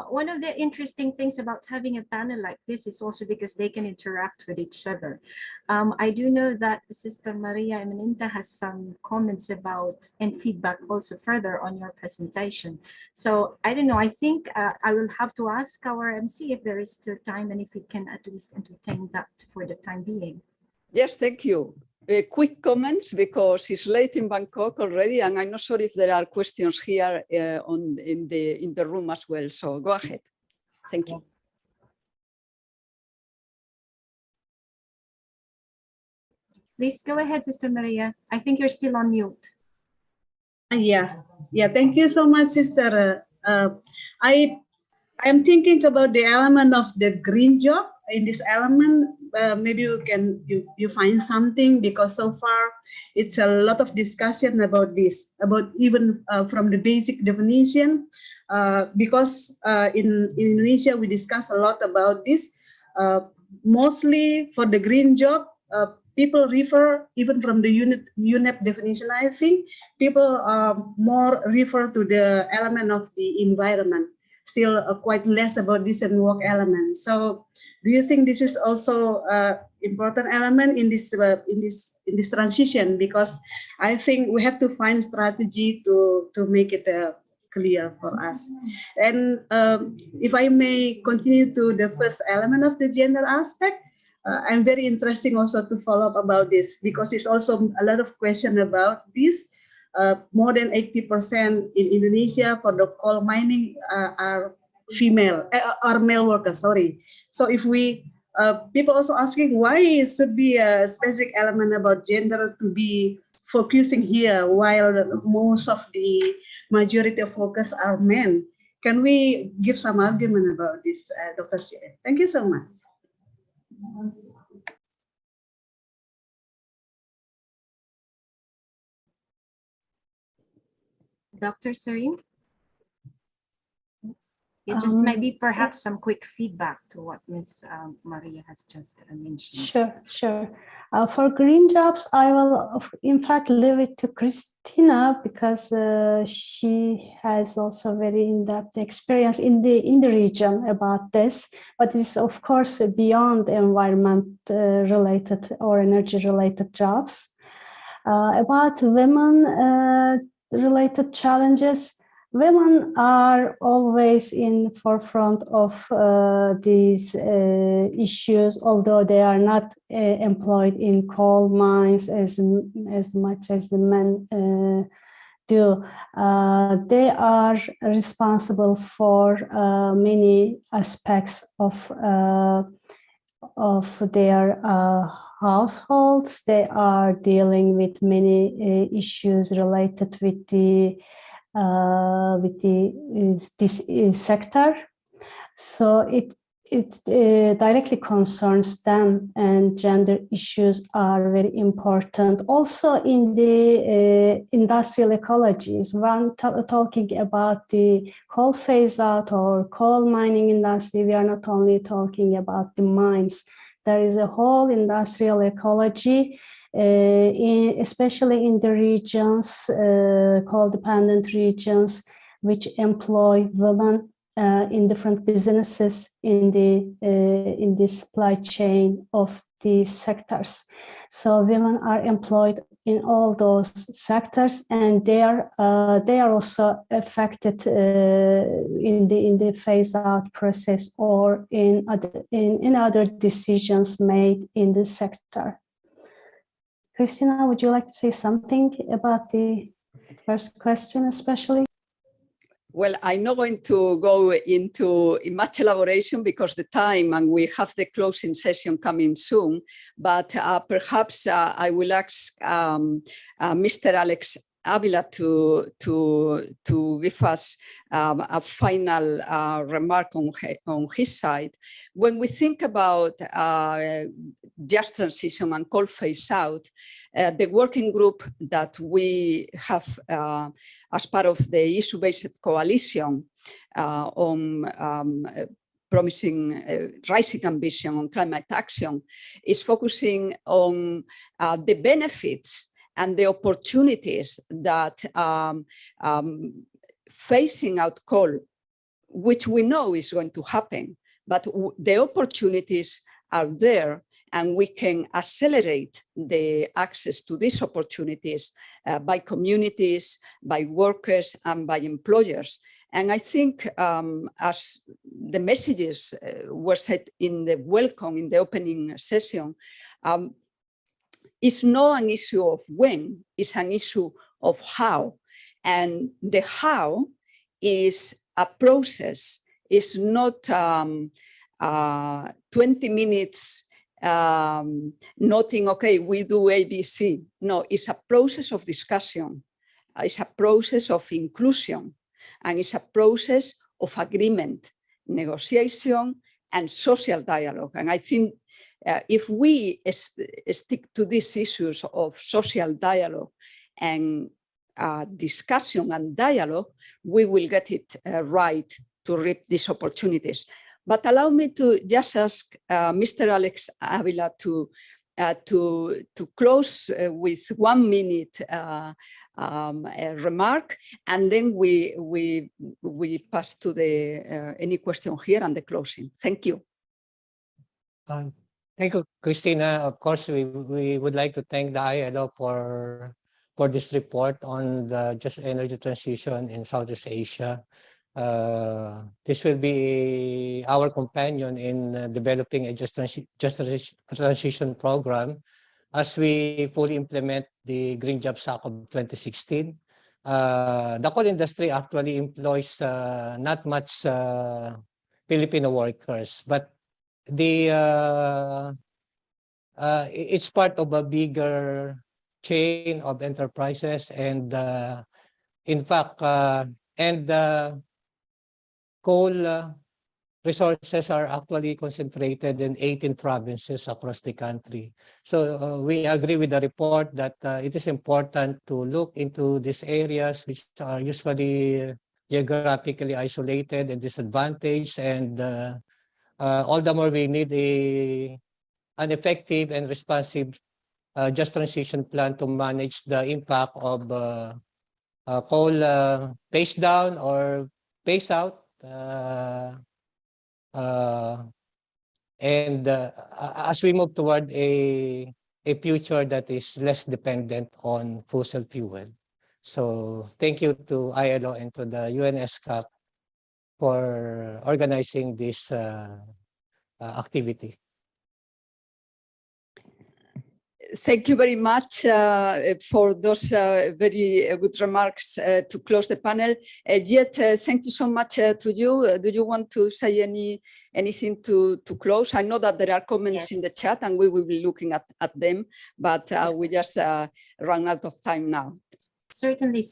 One of the interesting things about having a panel like this is also because they can interact with each other. I do know that Sister Maria Eminenta has some comments about and feedback also further on your presentation. So I don't know, I think I will have to ask our MC if there is still time and if we can at least entertain that for the time being. Yes, thank you. Quick comments because it's late in Bangkok already, and I'm not sure if there are questions here in the room as well. So go ahead. Thank you. Please go ahead, Sister Maria. I think you're still on mute. Yeah. Thank you so much, Sister. I'm thinking about the element of the green job. In this element, maybe you find something, because so far it's a lot of discussion about this, about even from the basic definition, because in Indonesia we discuss a lot about this. Mostly for the green job, people refer, even from the UNEP definition, I think people more refer to the element of the environment. Still quite less about this and work element. So, do you think this is also important element in this transition? Because I think we have to find strategy to make it clear for us. And if I may continue to the first element of the gender aspect, I'm very interested also to follow up about this, because it's also a lot of question about this. More than 80% in Indonesia for the coal mining are female, are male workers, sorry. So if we, people also asking why it should be a specific element about gender to be focusing here while most of the majority of workers are men. Can we give some argument about this, Dr. Sire? Thank you so much. Dr. Serene? It just maybe perhaps some quick feedback to what Ms. Maria has just mentioned. Sure. For green jobs, I will in fact leave it to Christina, because she has also very in-depth experience in the region about this. But it's of course beyond environment related or energy related jobs. About women related challenges. Women are always in forefront of these issues, although they are not employed in coal mines as much as the men do. They are responsible for many aspects of their households. They are dealing with many issues related with this sector, so it directly concerns them, and gender issues are very important. Also in the industrial ecologies, when talking about the coal phase out or coal mining industry, we are not only talking about the mines. There is a whole industrial ecology, especially in the regions, coal-dependent regions, which employ women in different businesses in the supply chain of these sectors. So women are employed in all those sectors, and they are also affected in the phase-out process or in other decisions made in the sector. Christina, would you like to say something about the first question especially? Well, I'm not going to go into much elaboration because the time, and we have the closing session coming soon, but perhaps I will ask Mr. Alex Avila to give us a final remark on his side. When we think about just transition and coal phase out, the working group that we have as part of the issue-based coalition on promising rising ambition on climate action is focusing on the benefits and the opportunities that phasing out coal, which we know is going to happen, but the opportunities are there, and we can accelerate the access to these opportunities by communities, by workers, and by employers. And I think as the messages were said in the welcome, in the opening session, it's not an issue of when, it's an issue of how. And the how is a process. It's not 20 minutes noting, okay, we do ABC. No, it's a process of discussion. It's a process of inclusion, and it's a process of agreement, negotiation, and social dialogue. And I think if we stick to these issues of social dialogue and discussion and dialogue, we will get it right to reap these opportunities. But allow me to just ask Mr. Alex Avila to close with 1 minute remark, and then we pass to the any question here and the closing. Thank you. Thank you, Christina. Of course, we would like to thank the ILO for this report on the just energy transition in Southeast Asia. This will be our companion in developing a just transition program as we fully implement the Green Jobs Act of 2016. The coal industry actually employs not much Filipino workers, but it's part of a bigger chain of enterprises, and in fact, coal resources are actually concentrated in 18 provinces across the country. So we agree with the report that it is important to look into these areas which are usually geographically isolated and disadvantaged, and all the more we need an effective and responsive just transition plan to manage the impact of coal phase down or phase out. And as we move toward a future that is less dependent on fossil fuel. So thank you to ILO and to the ESCAP for organizing this activity. Thank you very much for those very good remarks to close the panel. Yet, thank you so much to you. Do you want to say anything to close? I know that there are comments in the chat, and we will be looking at them, but we just run out of time now. Certainly.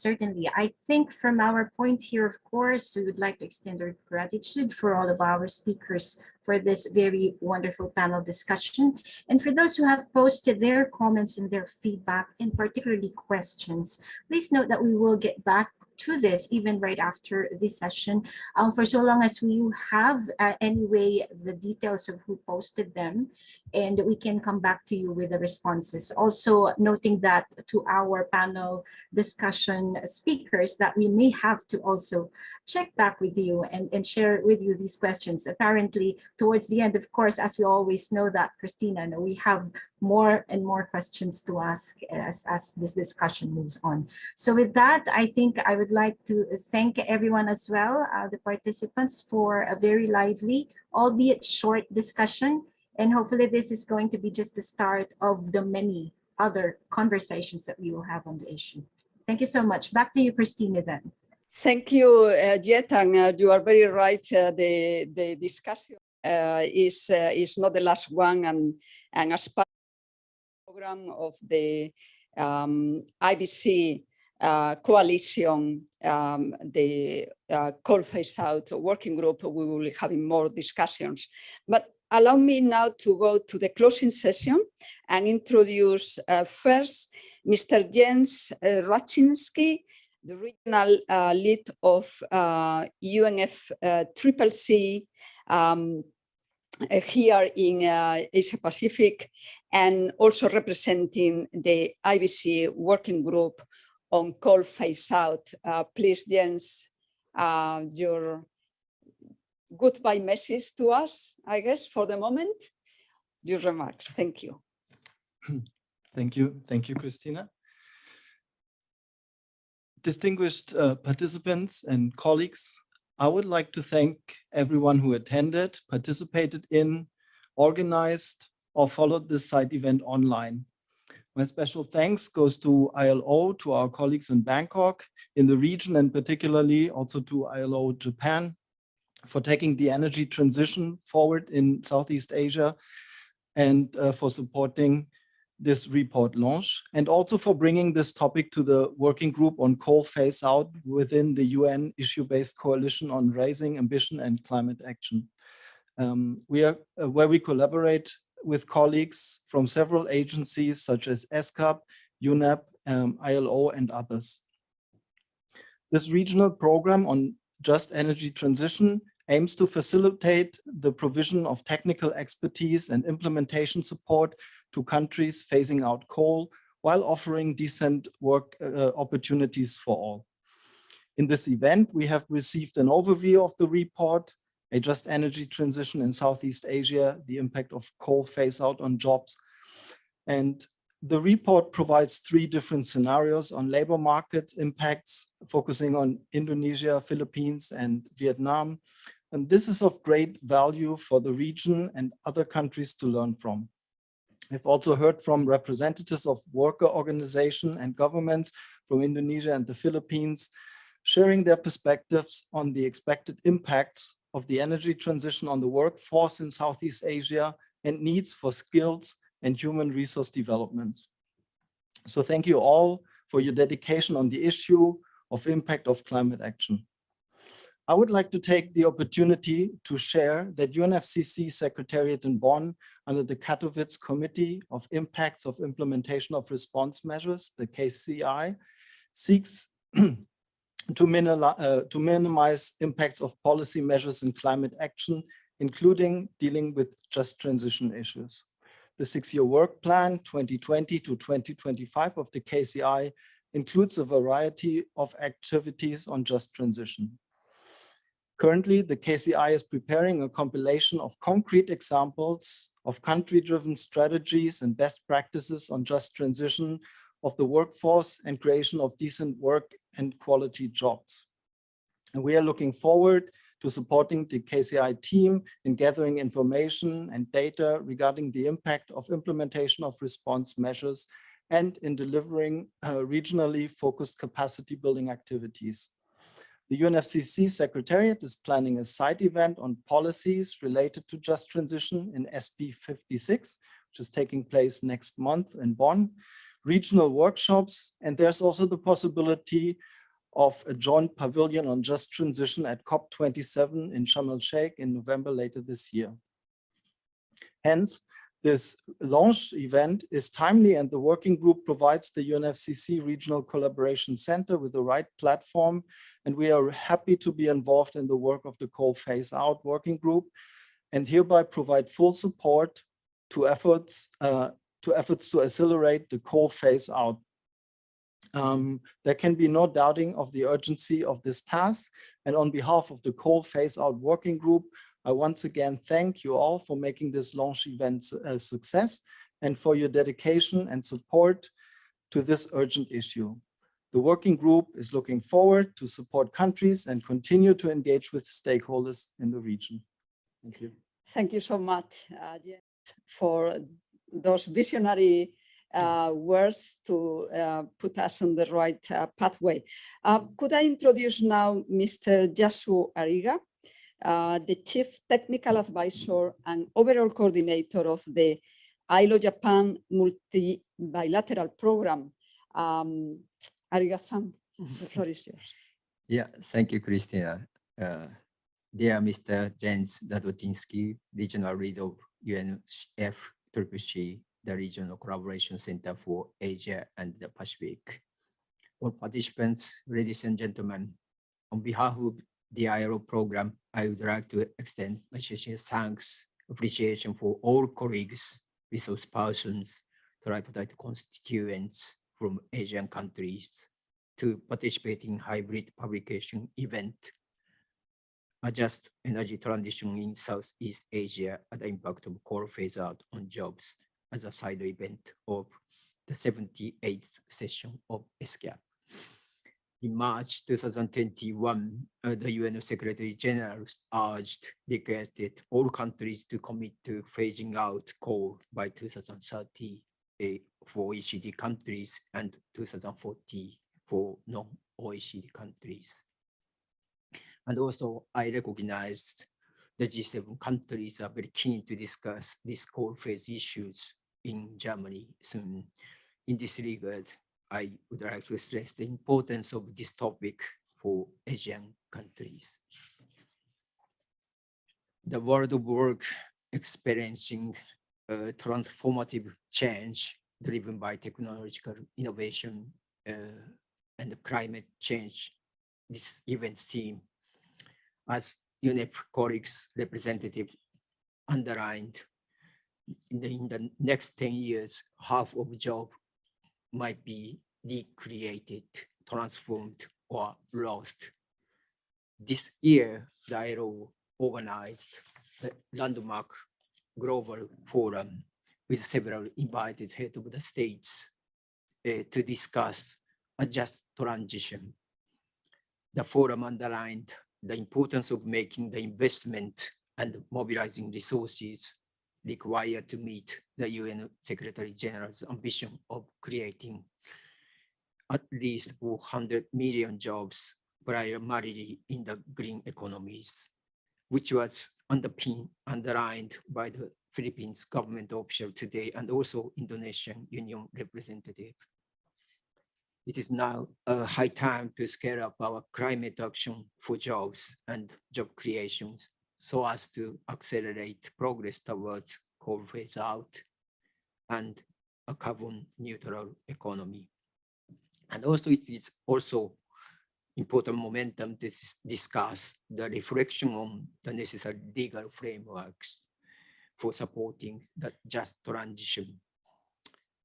I think from our point here, of course, we would like to extend our gratitude for all of our speakers for this very wonderful panel discussion. And for those who have posted their comments and their feedback, and particularly questions, please note that we will get back to this even right after this session. For so long as we have anyway the details of who posted them, and we can come back to you with the responses. Also noting that to our panel discussion speakers that we may have to also check back with you and share with you these questions. Apparently towards the end, of course, as we always know that, Christina, we have more and more questions to ask as this discussion moves on. So with that, I think I would like to thank everyone as well, the participants, for a very lively, albeit short discussion. And hopefully this is going to be just the start of the many other conversations that we will have on the issue. Thank you so much. Back to you, Christina, then. Thank you, Jet, and you are very right. The discussion is not the last one, and as part of the program of the IBC coalition, the coal phase out working group, we will be having more discussions. But allow me now to go to the closing session and introduce first Mr. Jens Raczynski, the regional lead of UNFCCC here in Asia Pacific, and also representing the IBC working group on coal phase out. Please, Jens, your goodbye message to us, I guess, for the moment. Your remarks. Thank you. Thank you, Christina. Distinguished participants and colleagues, I would like to thank everyone who attended, participated in, organized, or followed this side event online. My special thanks goes to ILO, to our colleagues in Bangkok, in the region, and particularly also to ILO Japan for taking the energy transition forward in Southeast Asia and for supporting this report launch, and also for bringing this topic to the working group on coal phase out within the UN issue-based coalition on raising ambition and climate action. Where we collaborate with colleagues from several agencies such as ESCAP, UNEP, ILO, and others. This regional program on just energy transition aims to facilitate the provision of technical expertise and implementation support to countries phasing out coal while offering decent work opportunities for all. In this event, we have received an overview of the report, A Just Energy Transition in Southeast Asia, the impact of coal phase out on jobs. And the report provides 3 different scenarios on labor markets impacts, focusing on Indonesia, Philippines, and Vietnam. And this is of great value for the region and other countries to learn from. I've also heard from representatives of worker organizations and governments from Indonesia and the Philippines, sharing their perspectives on the expected impacts of the energy transition on the workforce in Southeast Asia and needs for skills and human resource development. So thank you all for your dedication on the issue of impact of climate action. I would like to take the opportunity to share that UNFCCC Secretariat in Bonn, under the Katowice Committee of Impacts of Implementation of Response Measures, the KCI, seeks to minimize impacts of policy measures in climate action, including dealing with just transition issues. The 6-year work plan 2020 to 2025 of the KCI includes a variety of activities on just transition. Currently, the KCI is preparing a compilation of concrete examples of country-driven strategies and best practices on just transition of the workforce and creation of decent work and quality jobs. And we are looking forward to supporting the KCI team in gathering information and data regarding the impact of implementation of response measures and in delivering regionally focused capacity building activities. The UNFCCC Secretariat is planning a side event on policies related to just transition in SP 56, which is taking place next month in Bonn, regional workshops, and there's also the possibility of a joint pavilion on just transition at COP27 in Sharm el-Sheikh in November later this year. Hence, this launch event is timely, and the working group provides the UNFCCC Regional Collaboration Center with the right platform, and we are happy to be involved in the work of the Coal Phase Out Working Group and hereby provide full support to efforts to accelerate the coal phase out. There can be no doubting of the urgency of this task, and on behalf of the Coal Phase Out Working Group, I once again thank you all for making this launch event a success and for your dedication and support to this urgent issue. The working group is looking forward to support countries and continue to engage with stakeholders in the region. Thank you. Thank you so much, Jens, for those visionary words to put us on the right pathway. Could I introduce now Mr. Yasu Ariga, the Chief Technical Advisor and overall coordinator of the ILO Japan Multi-Bilateral Program. Ariga-san, the floor is yours. Yeah, thank you, Christina. Dear Mr. Jens Dadotinsky, Regional Lead of UNFCCC, the Regional Collaboration Center for Asia and the Pacific. All participants, ladies and gentlemen, on behalf of the ILO program, I would like to extend my sincere thanks, appreciation for all colleagues, resource persons, tripartite constituents from Asian countries to participate in hybrid publication event a just energy transition in Southeast Asia and the impact of coal phase out on jobs as a side event of the 78th session of ESCAP. In March 2021, the UN Secretary General requested all countries to commit to phasing out coal by 2030 for OECD countries and 2040 for non-OECD countries. And also, I recognized the G7 countries are very keen to discuss these coal phase issues in Germany soon. In this regard, I would like to stress the importance of this topic for Asian countries. The world of work experiencing transformative change driven by technological innovation and climate change. This event's theme, as UNEP colleagues representative underlined, in the next 10 years, half of job might be recreated, transformed, or lost. This year, the ILO organized the landmark global forum with several invited heads of the states to discuss a just transition. The forum underlined the importance of making the investment and mobilizing resources required to meet the UN Secretary General's ambition of creating at least 400 million jobs primarily in the green economies, which was underlined by the Philippines government official today and also Indonesian Union representative. It is now a high time to scale up our climate action for jobs and job creations so as to accelerate progress towards coal phase out and a carbon neutral economy. And also it is also important momentum to discuss the reflection on the necessary legal frameworks for supporting the just transition.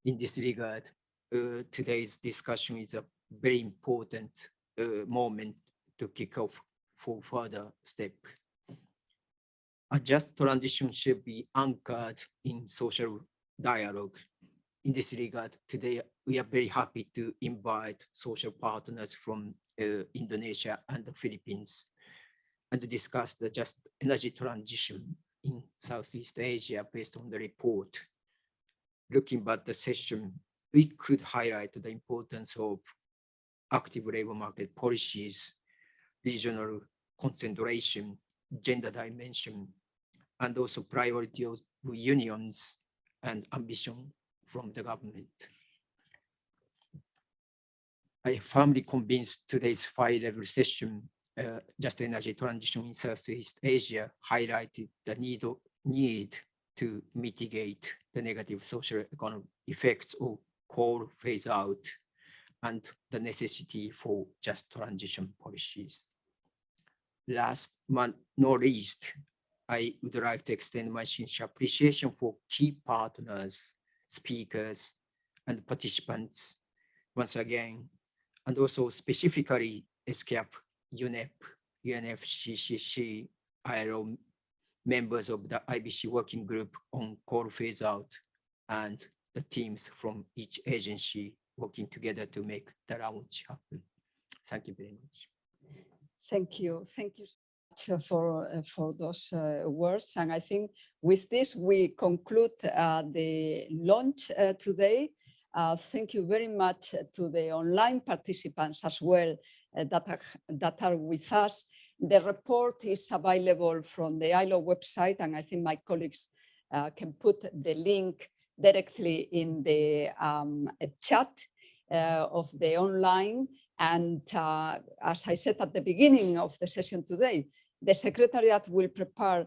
In this regard, today's discussion is a very important moment to kick off for further step. A just transition should be anchored in social dialogue. In this regard, today we are very happy to invite social partners from Indonesia and the Philippines and to discuss the just energy transition in Southeast Asia based on the report. Looking at the session, we could highlight the importance of active labor market policies, regional concentration, gender dimension, and also priority of unions and ambition from the government. I am firmly convinced today's five-level session, Just Energy Transition in Southeast Asia, highlighted the need to mitigate the negative social economic effects of coal phase out and the necessity for just transition policies. Last but not least, I would like to extend my sincere appreciation for key partners, speakers, and participants once again, and also specifically ESCAP, UNEP, UNFCCC, ILO members of the IBC working group on coal phase out, and the teams from each agency working together to make the launch happen. Thank you very much. Thank you so much for those words. And I think with this, we conclude the launch today. Thank you very much to the online participants as well that are with us. The report is available from the ILO website, and I think my colleagues can put the link directly in the chat of the online. And as I said at the beginning of the session today, the Secretariat will prepare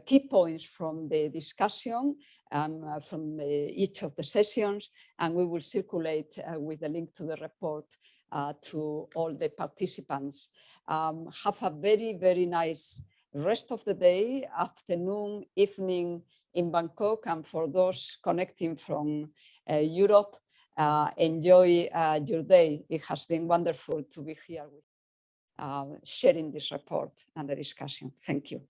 key points from the discussion from each of the sessions, and we will circulate with the link to the report to all the participants. Have a very, very nice rest of the day, afternoon, evening in Bangkok, and for those connecting from Europe, enjoy your day. It has been wonderful to be here with you. sharing this report and the discussion. Thank you.